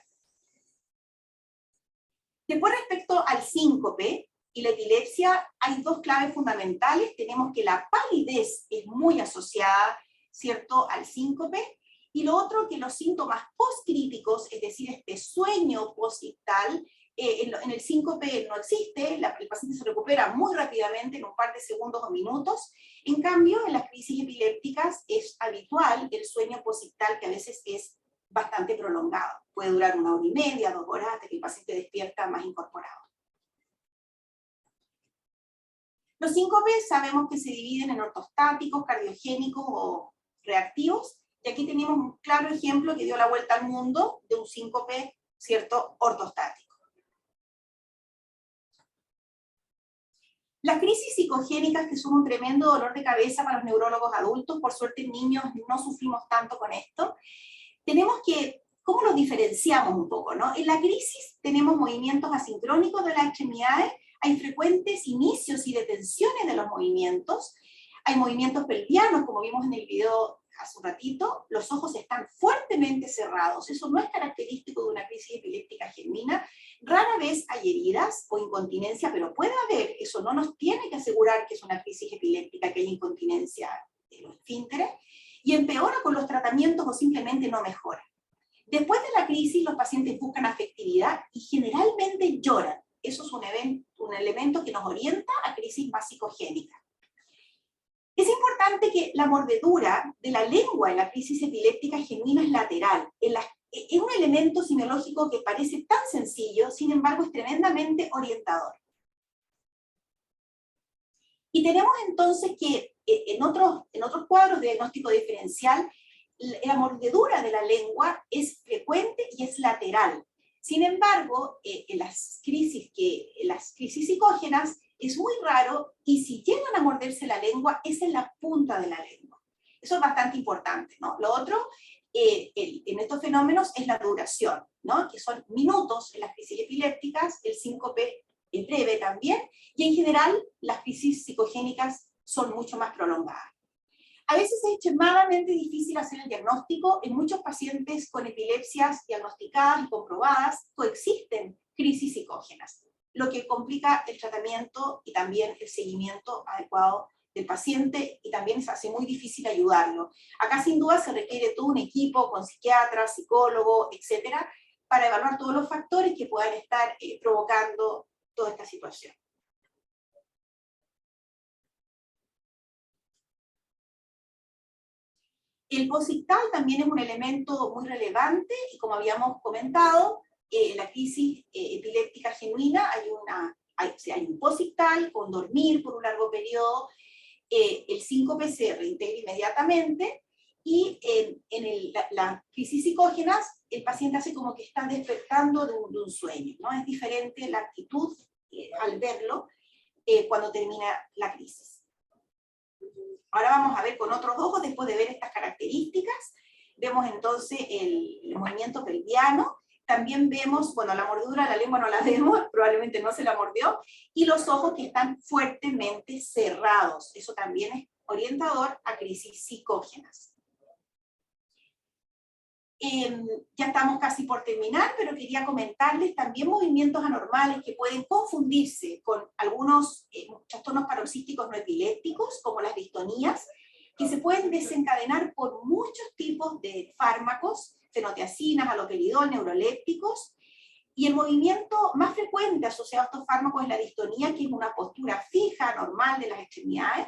Después, respecto al síncope y la epilepsia, hay dos claves fundamentales. Tenemos que la palidez es muy asociada, ¿cierto?, al síncope, y lo otro, que los síntomas postcríticos, es decir, este sueño postictal, en el síncope no existe, el paciente se recupera muy rápidamente en un par de segundos o minutos. En cambio, en las crisis epilépticas es habitual el sueño postictal, que a veces es bastante prolongado. Puede durar 1 hora y media, 2 horas, hasta que el paciente despierta más incorporado. Los síncopes sabemos que se dividen en ortostáticos, cardiogénicos o reactivos, y aquí tenemos un claro ejemplo que dio la vuelta al mundo de un síncope, ¿cierto?, ortostático. Las crisis psicogénicas, que son un tremendo dolor de cabeza para los neurólogos adultos, por suerte en niños no sufrimos tanto con esto. Tenemos que, ¿cómo los diferenciamos un poco, no? En la crisis tenemos movimientos asincrónicos de las extremidades, hay frecuentes inicios y detenciones de los movimientos, hay movimientos pelvianos, como vimos en el video hace un ratito, los ojos están fuertemente cerrados, eso no es característico de una crisis epiléptica genuina, rara vez hay heridas o incontinencia, pero puede haber, eso no nos tiene que asegurar que es una crisis epiléptica, que hay incontinencia de los esfínteres, y empeora con los tratamientos o simplemente no mejora. Después de la crisis, los pacientes buscan afectividad y generalmente lloran. Eso es un elemento que nos orienta a crisis más psicogénicas. Es importante que la mordedura de la lengua en la crisis epiléptica genuina es lateral. Es un elemento semiológico que parece tan sencillo, sin embargo es tremendamente orientador. Y tenemos entonces que en otros cuadros de diagnóstico diferencial, la mordedura de la lengua es frecuente y es lateral. Sin embargo, en las crisis psicógenas es muy raro, y si llegan a morderse la lengua, es en la punta de la lengua. Eso es bastante importante, ¿no? Lo otro, en estos fenómenos, es la duración, ¿no? Que son minutos en las crisis epilépticas, el síncope es breve también, y en general las crisis psicogénicas son mucho más prolongadas. A veces es extremadamente difícil hacer el diagnóstico. En muchos pacientes con epilepsias diagnosticadas y comprobadas coexisten crisis psicógenas, lo que complica el tratamiento y también el seguimiento adecuado del paciente, y también se hace muy difícil ayudarlo. Acá sin duda se requiere todo un equipo con psiquiatras, psicólogos, etcétera, para evaluar todos los factores que puedan estar provocando toda esta situación. El posictal también es un elemento muy relevante y como habíamos comentado, en la crisis epiléptica genuina hay un posictal con dormir por un largo periodo, el síncope se reintegra inmediatamente y las crisis psicógenas el paciente hace como que está despertando de un sueño, ¿no? Es diferente la actitud al verlo cuando termina la crisis. Ahora vamos a ver con otros ojos, después de ver estas características, vemos entonces el movimiento pelviano, también vemos, bueno, la mordedura, la lengua no la vemos, probablemente no se la mordió, y los ojos que están fuertemente cerrados, eso también es orientador a crisis psicógenas. Ya estamos casi por terminar, pero quería comentarles también movimientos anormales que pueden confundirse con algunos trastornos paroxísticos no epilépticos, como las distonías, que se pueden desencadenar por muchos tipos de fármacos, fenotiacinas, haloperidol, neurolépticos, y el movimiento más frecuente asociado a estos fármacos es la distonía, que es una postura fija, normal de las extremidades.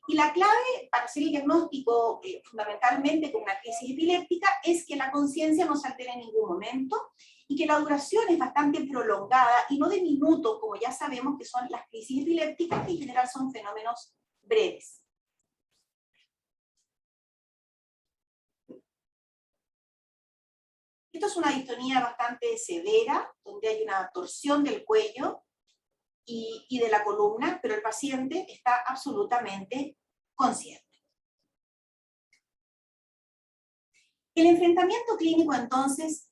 Y la clave para hacer el diagnóstico fundamentalmente con una crisis epiléptica es que la conciencia no se altera en ningún momento y que la duración es bastante prolongada y no de minutos, como ya sabemos que son las crisis epilépticas, que en general son fenómenos breves. Esto es una distonía bastante severa, donde hay una torsión del cuello y de la columna, pero el paciente está absolutamente consciente. El enfrentamiento clínico, entonces,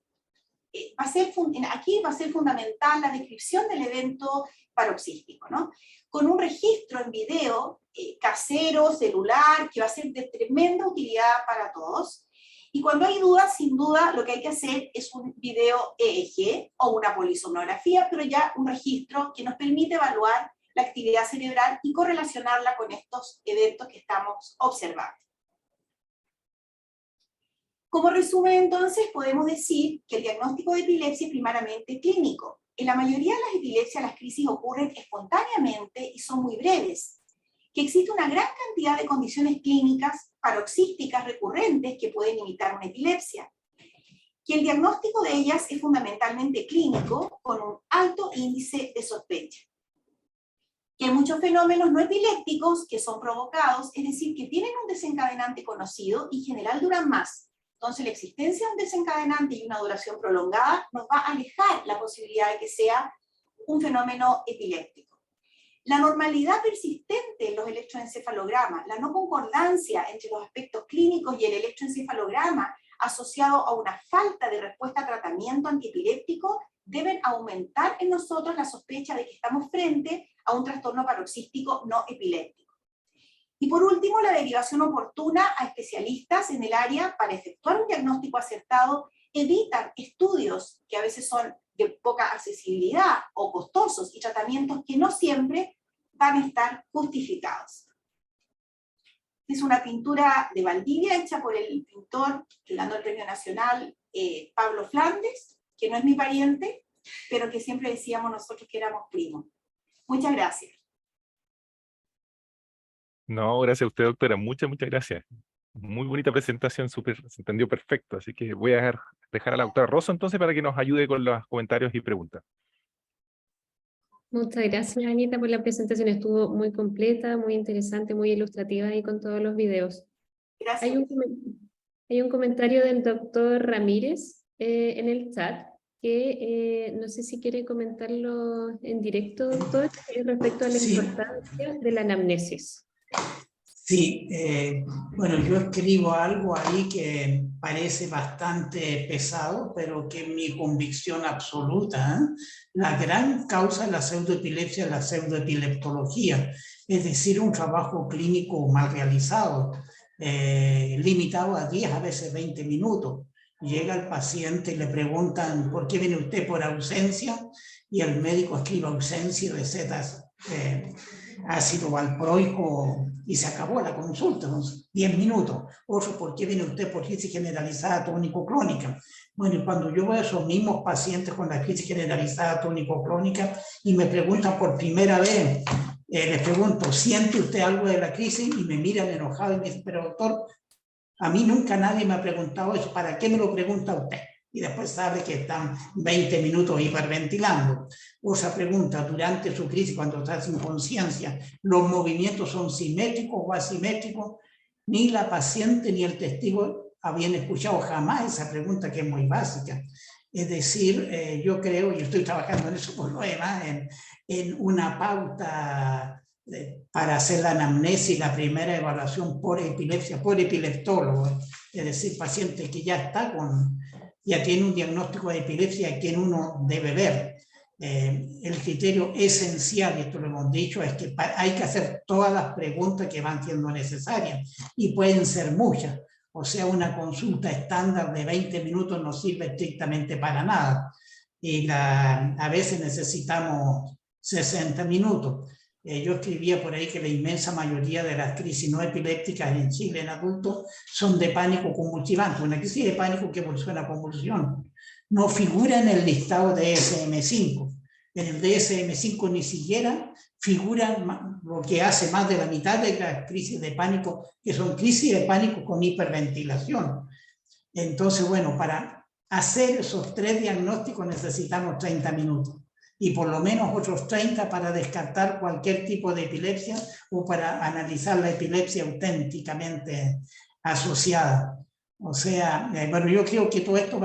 aquí va a ser fundamental la descripción del evento paroxístico, ¿no? Con un registro en video casero, celular, que va a ser de tremenda utilidad para todos. Y cuando hay dudas, sin duda, lo que hay que hacer es un video EEG o una polisomnografía, pero ya un registro que nos permite evaluar la actividad cerebral y correlacionarla con estos eventos que estamos observando. Como resumen, entonces, podemos decir que el diagnóstico de epilepsia es primariamente clínico. En la mayoría de las epilepsias, las crisis ocurren espontáneamente y son muy breves. Que existe una gran cantidad de condiciones clínicas paroxísticas recurrentes que pueden imitar una epilepsia. Que el diagnóstico de ellas es fundamentalmente clínico, con un alto índice de sospecha. Que hay muchos fenómenos no epilépticos que son provocados, es decir, que tienen un desencadenante conocido y en general duran más. Entonces la existencia de un desencadenante y una duración prolongada nos va a alejar la posibilidad de que sea un fenómeno epiléptico. La normalidad persistente en los electroencefalogramas, la no concordancia entre los aspectos clínicos y el electroencefalograma asociado a una falta de respuesta a tratamiento antiepiléptico deben aumentar en nosotros la sospecha de que estamos frente a un trastorno paroxístico no epiléptico. Y por último, la derivación oportuna a especialistas en el área para efectuar un diagnóstico acertado evitan estudios que a veces son de poca accesibilidad o costosos y tratamientos que no siempre van a estar justificados. Es una pintura de Valdivia hecha por el pintor que ganó el Premio Nacional Pablo Flandes, que no es mi pariente, pero que siempre decíamos nosotros que éramos primos. Muchas gracias. No, gracias a usted, doctora. Muchas gracias. Muy bonita presentación, se entendió perfecto. Así que voy a dejar a la doctora Rosso entonces para que nos ayude con los comentarios y preguntas. Muchas gracias, Anita, por la presentación. Estuvo muy completa, muy interesante, muy ilustrativa y con todos los videos. Gracias. Hay un comentario del doctor Ramírez en el chat, que no sé si quiere comentarlo en directo, doctor, respecto a la importancia de la anamnesis. Sí, bueno, yo escribo algo ahí que parece bastante pesado, pero que es mi convicción absoluta. La gran causa de la pseudoepilepsia es la pseudoepileptología, es decir, un trabajo clínico mal realizado, limitado a 10, a veces 20 minutos. Llega el paciente y le preguntan, ¿por qué viene usted por ausencia? Y el médico escribe ausencia y recetas ácido valproico y se acabó la consulta, unos 10 minutos. Otro, ¿por qué viene usted por crisis generalizada tónico-clónica? Bueno, y cuando yo veo a esos mismos pacientes con la crisis generalizada tónico-clónica y me preguntan por primera vez, les pregunto, ¿siente usted algo de la crisis? Y me miran enojado y me dicen, pero doctor, A mí nunca nadie me ha preguntado eso. ¿Para qué me lo pregunta usted? Y después sabe que están 20 minutos hiperventilando. Otra pregunta, durante su crisis, cuando está sin conciencia, ¿los movimientos son simétricos o asimétricos? Ni la paciente ni el testigo habían escuchado jamás esa pregunta, que es muy básica. Es decir, yo creo, y estoy trabajando en eso por lo demás, en una pauta para hacer la anamnesis, la primera evaluación por epilepsia, por epileptólogo, es decir, paciente que ya tiene un diagnóstico de epilepsia a quien uno debe ver. El criterio esencial, y esto lo hemos dicho, es que hay que hacer todas las preguntas que van siendo necesarias, y pueden ser muchas. O sea, una consulta estándar de 20 minutos no sirve estrictamente para nada. Y a veces necesitamos 60 minutos. Yo escribía por ahí que la inmensa mayoría de las crisis no epilépticas en Chile en adultos son de pánico convulsivante. Una crisis de pánico que evoluciona a convulsión. No figura en el listado de DSM-5. En el DSM-5 ni siquiera figura lo que hace más de la mitad de las crisis de pánico, que son crisis de pánico con hiperventilación. Entonces, bueno, para hacer esos 3 diagnósticos necesitamos 30 minutos. Y por lo menos otros 30 para descartar cualquier tipo de epilepsia o para analizar la epilepsia auténticamente asociada. O sea, bueno, yo creo que todo esto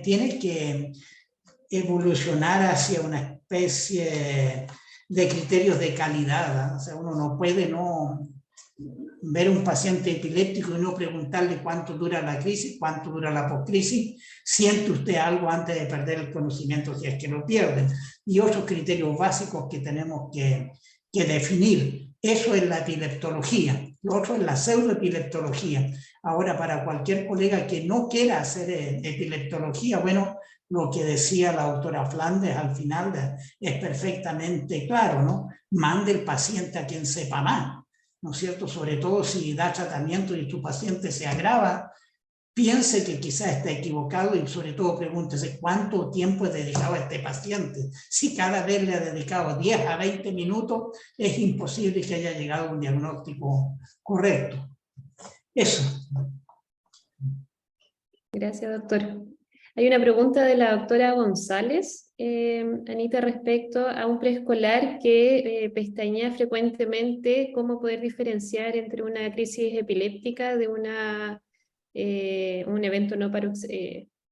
tiene que evolucionar hacia una especie de criterios de calidad, ¿eh? O sea, uno no puede no ver un paciente epiléptico y no preguntarle cuánto dura la crisis, cuánto dura la postcrisis, siente usted algo antes de perder el conocimiento, si es que lo pierde, y otros criterios básicos que tenemos que definir. Eso es la epileptología, lo otro es la pseudoepileptología. Ahora, para cualquier colega que no quiera hacer epileptología, bueno, lo que decía la doctora Flandes al final es perfectamente claro, ¿no? Mande el paciente a quien sepa más, ¿no es cierto? Sobre todo si da tratamiento y tu paciente se agrava, piense que quizás está equivocado y sobre todo pregúntese cuánto tiempo he dedicado a este paciente. Si cada vez le ha dedicado 10 a 20 minutos, es imposible que haya llegado a un diagnóstico correcto. Eso. Gracias, doctor. Hay una pregunta de la doctora González, Anita, respecto a un preescolar que pestañea frecuentemente, cómo poder diferenciar entre una crisis epiléptica de un evento no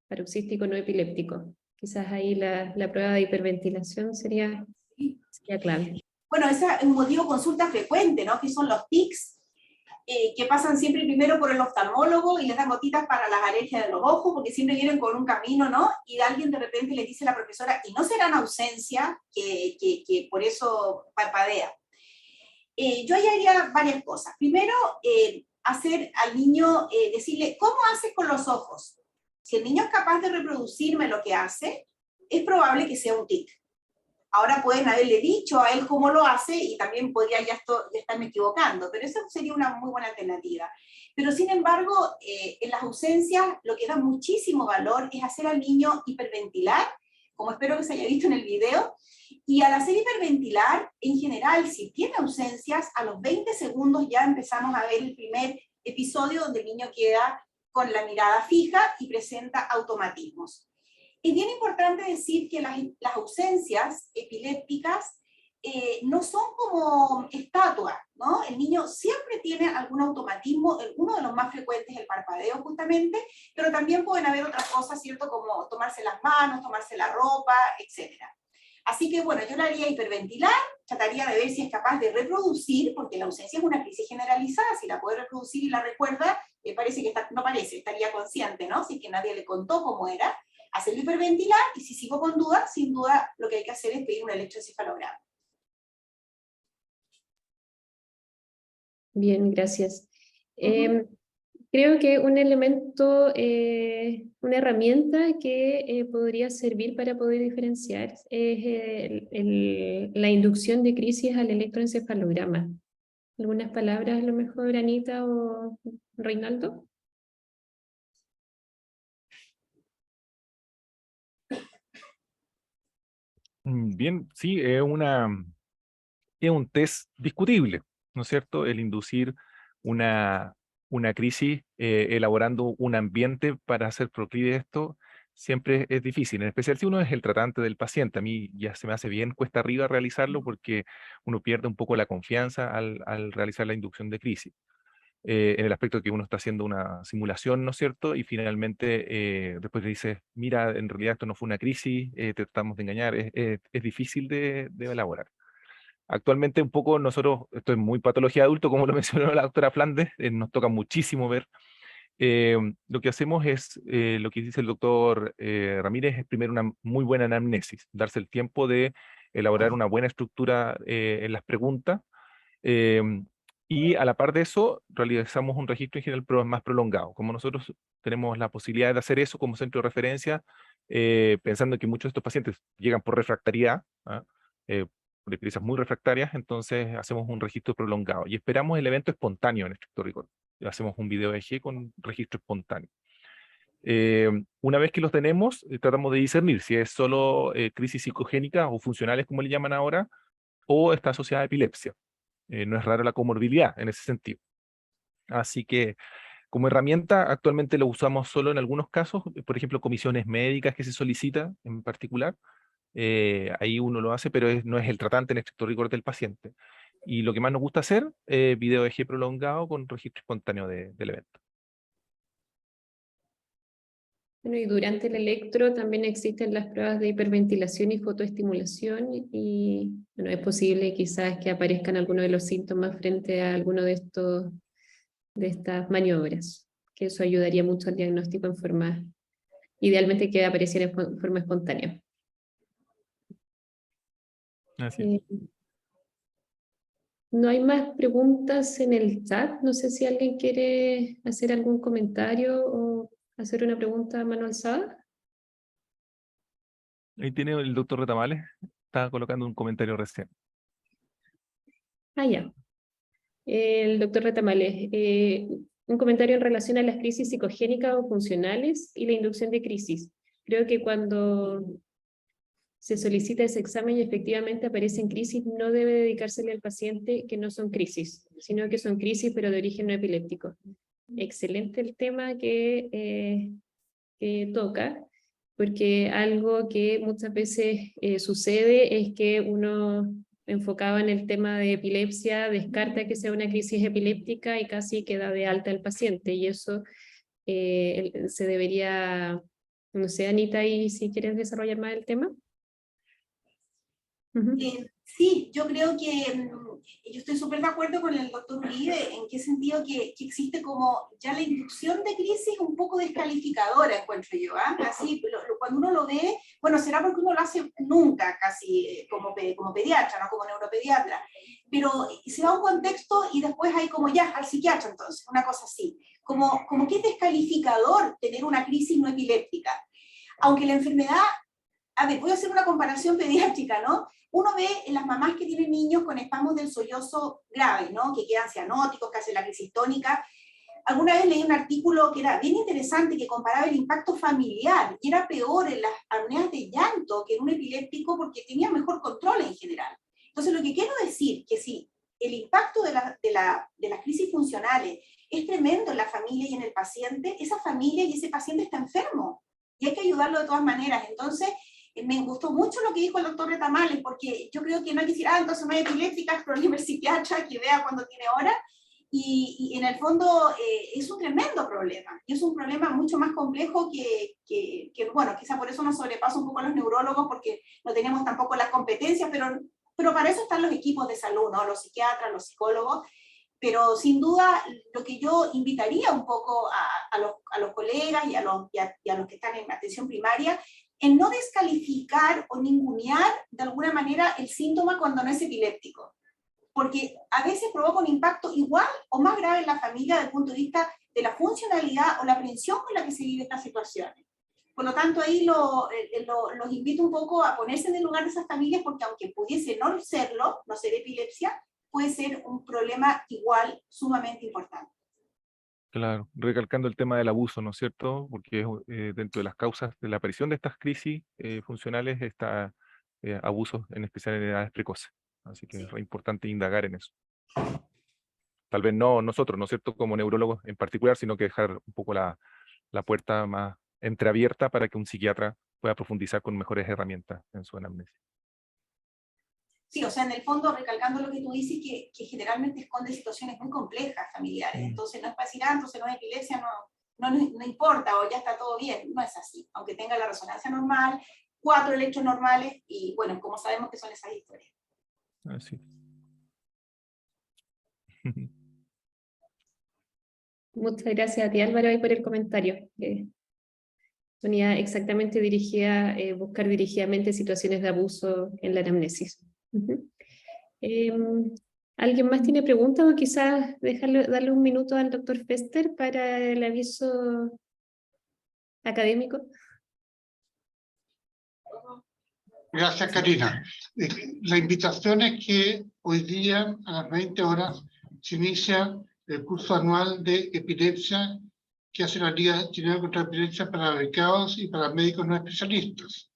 paroxístico no epiléptico. Quizás ahí la prueba de hiperventilación sería clave. Bueno, ese es un motivo de consulta frecuente, ¿no? Que son los tics, que pasan siempre primero por el oftalmólogo y les dan gotitas para las alergias de los ojos, porque siempre vienen con un camino, ¿no? Y alguien de repente le dice a la profesora, ¿y no será una ausencia que por eso parpadea? Yo ahí haría varias cosas. Primero, hacer al niño, decirle, ¿cómo haces con los ojos? Si el niño es capaz de reproducirme lo que hace, es probable que sea un tic. Ahora pueden haberle dicho a él cómo lo hace y también podría ya estarme equivocando, pero eso sería una muy buena alternativa. Pero sin embargo, en las ausencias lo que da muchísimo valor es hacer al niño hiperventilar, como espero que se haya visto en el video, y al hacer hiperventilar, en general, si tiene ausencias, a los 20 segundos ya empezamos a ver el primer episodio donde el niño queda con la mirada fija y presenta automatismos. Es bien importante decir que las ausencias epilépticas no son como estatuas, ¿no? El niño siempre tiene algún automatismo, uno de los más frecuentes es el parpadeo justamente, pero también pueden haber otras cosas, ¿cierto? Como tomarse las manos, tomarse la ropa, etc. Así que bueno, yo le haría hiperventilar, trataría de ver si es capaz de reproducir, porque la ausencia es una crisis generalizada, si la puede reproducir y la recuerda, parece que estaría consciente, ¿no? Si es que nadie le contó cómo era, hacerlo hiperventilar, y si sigo con dudas, sin duda lo que hay que hacer es pedir un electroencefalograma. Bien, gracias. Creo que un elemento, una herramienta que podría servir para poder diferenciar es la inducción de crisis al electroencefalograma. ¿Algunas palabras a lo mejor, Anita o Reinaldo? Bien, sí, es un test discutible, ¿no es cierto? El inducir un una crisis, elaborando un ambiente para hacer proclive esto, siempre es difícil, en especial si uno es el tratante del paciente. A mí ya se me hace bien cuesta arriba realizarlo porque uno pierde un poco la confianza al realizar la inducción de crisis. En el aspecto de que uno está haciendo una simulación, ¿no es cierto? Y finalmente después le dices, mira, en realidad esto no fue una crisis, te tratamos de engañar, es difícil de elaborar. Actualmente un poco nosotros, esto es muy patología de adulto, como lo mencionó la doctora Flandes, nos toca muchísimo ver. Lo que hacemos es, lo que dice el doctor Ramírez, es primero una muy buena anamnesis, darse el tiempo de elaborar una buena estructura en las preguntas, y a la par de eso realizamos un registro en general más prolongado. Como nosotros tenemos la posibilidad de hacer eso como centro de referencia, pensando que muchos de estos pacientes llegan por refractariedad, ¿ah? Por experiencias muy refractarias, entonces hacemos un registro prolongado y esperamos el evento espontáneo en estricto rigor. Hacemos un video EG con registro espontáneo. Una vez que los tenemos, tratamos de discernir si es solo crisis psicogénica o funcionales, como le llaman ahora, o está asociada a epilepsia. No es raro la comorbilidad en ese sentido. Así que como herramienta actualmente lo usamos solo en algunos casos, por ejemplo, comisiones médicas que se solicitan en particular. Ahí uno lo hace, pero no es el tratante en estricto rigor del paciente. Y lo que más nos gusta hacer, video EG prolongado con registro espontáneo del evento. Bueno, y durante el electro también existen las pruebas de hiperventilación y fotoestimulación y bueno, es posible quizás que aparezcan algunos de los síntomas frente a alguno de estas maniobras, que eso ayudaría mucho al diagnóstico en forma, idealmente que apareciera en forma espontánea. Así es. No hay más preguntas en el chat. No sé si alguien quiere hacer algún comentario o hacer una pregunta a mano alzada. Ahí tiene el doctor Retamales, está colocando un comentario recién. Ah, ya. El doctor Retamales, un comentario en relación a las crisis psicogénicas o funcionales y la inducción de crisis. Creo que cuando se solicita ese examen y efectivamente aparece en crisis, no debe dedicársele al paciente que no son crisis, sino que son crisis pero de origen no epiléptico. Excelente el tema que toca, porque algo que muchas veces sucede es que uno enfocado en el tema de epilepsia descarta que sea una crisis epiléptica y casi queda de alta el paciente, y eso se debería, no sé, Anita, y si quieres desarrollar más el tema. Sí, yo creo que yo estoy súper de acuerdo con el doctor Uribe en qué sentido que existe como ya la inducción de crisis un poco descalificadora, encuentro yo. Así, cuando uno lo ve, bueno, será porque uno lo hace nunca casi como pediatra, no como neuropediatra, pero se va a un contexto y después hay como ya al psiquiatra, entonces, una cosa así, como que es descalificador tener una crisis no epiléptica. Aunque la enfermedad, a ver, voy a hacer una comparación pediátrica, ¿no? Uno ve en las mamás que tienen niños con espasmos del sollozo grave, ¿no? Que quedan cianóticos, que hacen la crisis tónica. Alguna vez leí un artículo que era bien interesante, que comparaba el impacto familiar, y era peor en las apneas de llanto que en un epiléptico porque tenía mejor control en general. Entonces, lo que quiero decir que si el impacto de las crisis funcionales es tremendo en la familia y en el paciente, esa familia y ese paciente está enfermo, y hay que ayudarlo de todas maneras. Entonces, me gustó mucho lo que dijo el doctor Retamales, porque yo creo que no hay que decir, entonces no hay epiléptica, es problema del psiquiatra, que vea cuando tiene hora, y en el fondo es un tremendo problema, y es un problema mucho más complejo que bueno, quizá por eso nos sobrepasa un poco a los neurólogos, porque no tenemos tampoco las competencias, pero para eso están los equipos de salud, ¿no? Los psiquiatras, los psicólogos, pero sin duda lo que yo invitaría un poco a los colegas y a los que están en atención primaria, en no descalificar o ningunear de alguna manera el síntoma cuando no es epiléptico, porque a veces provoca un impacto igual o más grave en la familia desde el punto de vista de la funcionalidad o la aprehensión con la que se vive estas situaciones. Por lo tanto, ahí los invito un poco a ponerse en el lugar de esas familias, porque aunque pudiese no serlo, no ser epilepsia, puede ser un problema igual sumamente importante. Claro, recalcando el tema del abuso, ¿no es cierto? Porque dentro de las causas de la aparición de estas crisis funcionales está abusos, en especial en edades precoces. Así que es re importante indagar en eso. Tal vez no nosotros, ¿no es cierto?, como neurólogos en particular, sino que dejar un poco la puerta más entreabierta para que un psiquiatra pueda profundizar con mejores herramientas en su anamnesis. Sí, o sea, en el fondo, recalcando lo que tú dices, que generalmente esconde situaciones muy complejas familiares. Entonces no es para decir, entonces no es epilepsia, no importa, o ya está todo bien. No es así. Aunque tenga la resonancia normal, 4 electros normales, y bueno, como sabemos que son esas historias. Así. Muchas gracias a ti, Álvaro, ahí por el comentario. Unidad exactamente dirigida, buscar dirigidamente situaciones de abuso en la anamnesis. ¿Alguien más tiene preguntas o quizás darle un minuto al doctor Fester para el aviso académico? Gracias, Karina. La invitación es que hoy día a las 20 horas se inicia el curso anual de epilepsia que hace la Liga Chilena contra la Epilepsia para becados y para médicos no especialistas.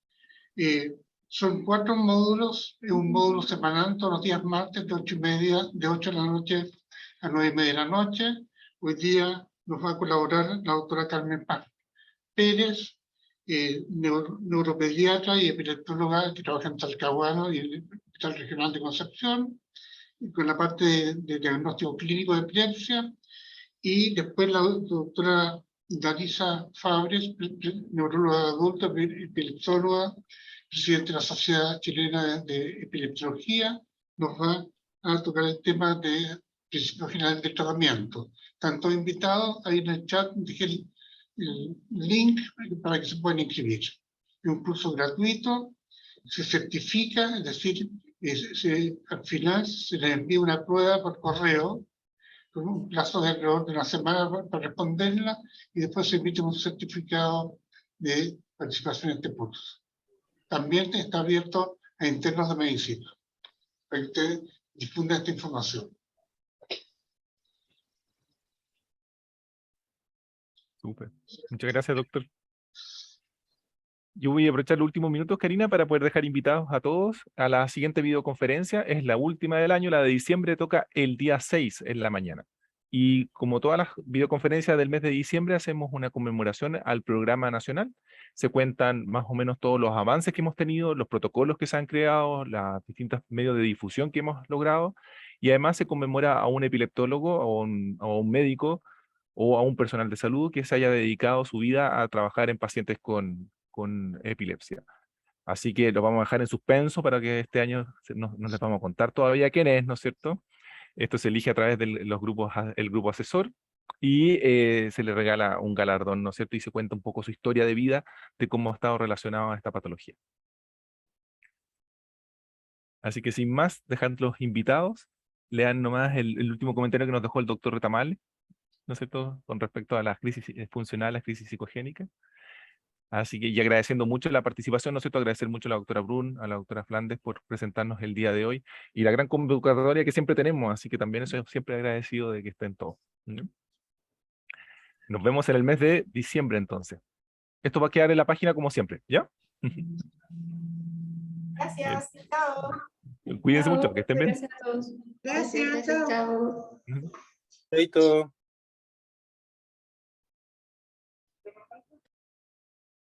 Son 4 módulos, un módulo semanal todos los días martes de 8:30, de 8 de la noche a 9:30 de la noche. Hoy día nos va a colaborar la doctora Carmen Pérez, neuropediatra y epileptóloga que trabaja en Talcahuano y en el Hospital Regional de Concepción, con la parte de diagnóstico clínico de epilepsia, y después la doctora Darisa Fabres, neuróloga adulta, epileptóloga, presidente de la Sociedad Chilena de Epileptología, nos va a tocar el tema de principios generales de tratamiento. Tanto invitados, ahí en el chat dejé el link para que se puedan inscribir. Es un curso gratuito, se certifica, es decir, al final se les envía una prueba por correo con un plazo de alrededor de una semana para responderla, y después se emite un certificado de participación en este curso. También está abierto a internos de medicina, para que ustedes difundan esta información. Súper. Muchas gracias, doctor. Yo voy a aprovechar los últimos minutos, Karina, para poder dejar invitados a todos a la siguiente videoconferencia. Es la última del año, la de diciembre, toca el día 6 en la mañana. Y como todas las videoconferencias del mes de diciembre, hacemos una conmemoración al programa nacional. Se cuentan más o menos todos los avances que hemos tenido, los protocolos que se han creado, los distintos medios de difusión que hemos logrado. Y además se conmemora a un epileptólogo o a un médico o a un personal de salud que se haya dedicado su vida a trabajar en pacientes con epilepsia. Así que lo vamos a dejar en suspenso para que este año no les vamos a contar todavía quién es, ¿no es cierto? Esto se elige a través de los grupos, el grupo asesor, y se le regala un galardón, ¿no es cierto? Y se cuenta un poco su historia de vida, de cómo ha estado relacionado a esta patología. Así que sin más, dejando los invitados, lean nomás el último comentario que nos dejó el doctor Retamale, ¿no es cierto?, con respecto a las crisis funcionales, las crisis psicogénicas. Así que, y agradeciendo mucho la participación, ¿no es cierto?, agradecer mucho a la doctora Brun, a la doctora Flandes por presentarnos el día de hoy, y la gran convocatoria que siempre tenemos, así que también estoy siempre agradecido de que estén todos. ¿No? Nos vemos en el mes de diciembre entonces. Esto va a quedar en la página como siempre, ¿ya? Gracias, chao. Cuídense Chao, mucho, que estén bien. gracias a todos. Gracias, chao. Chao. Ujú. Chaito.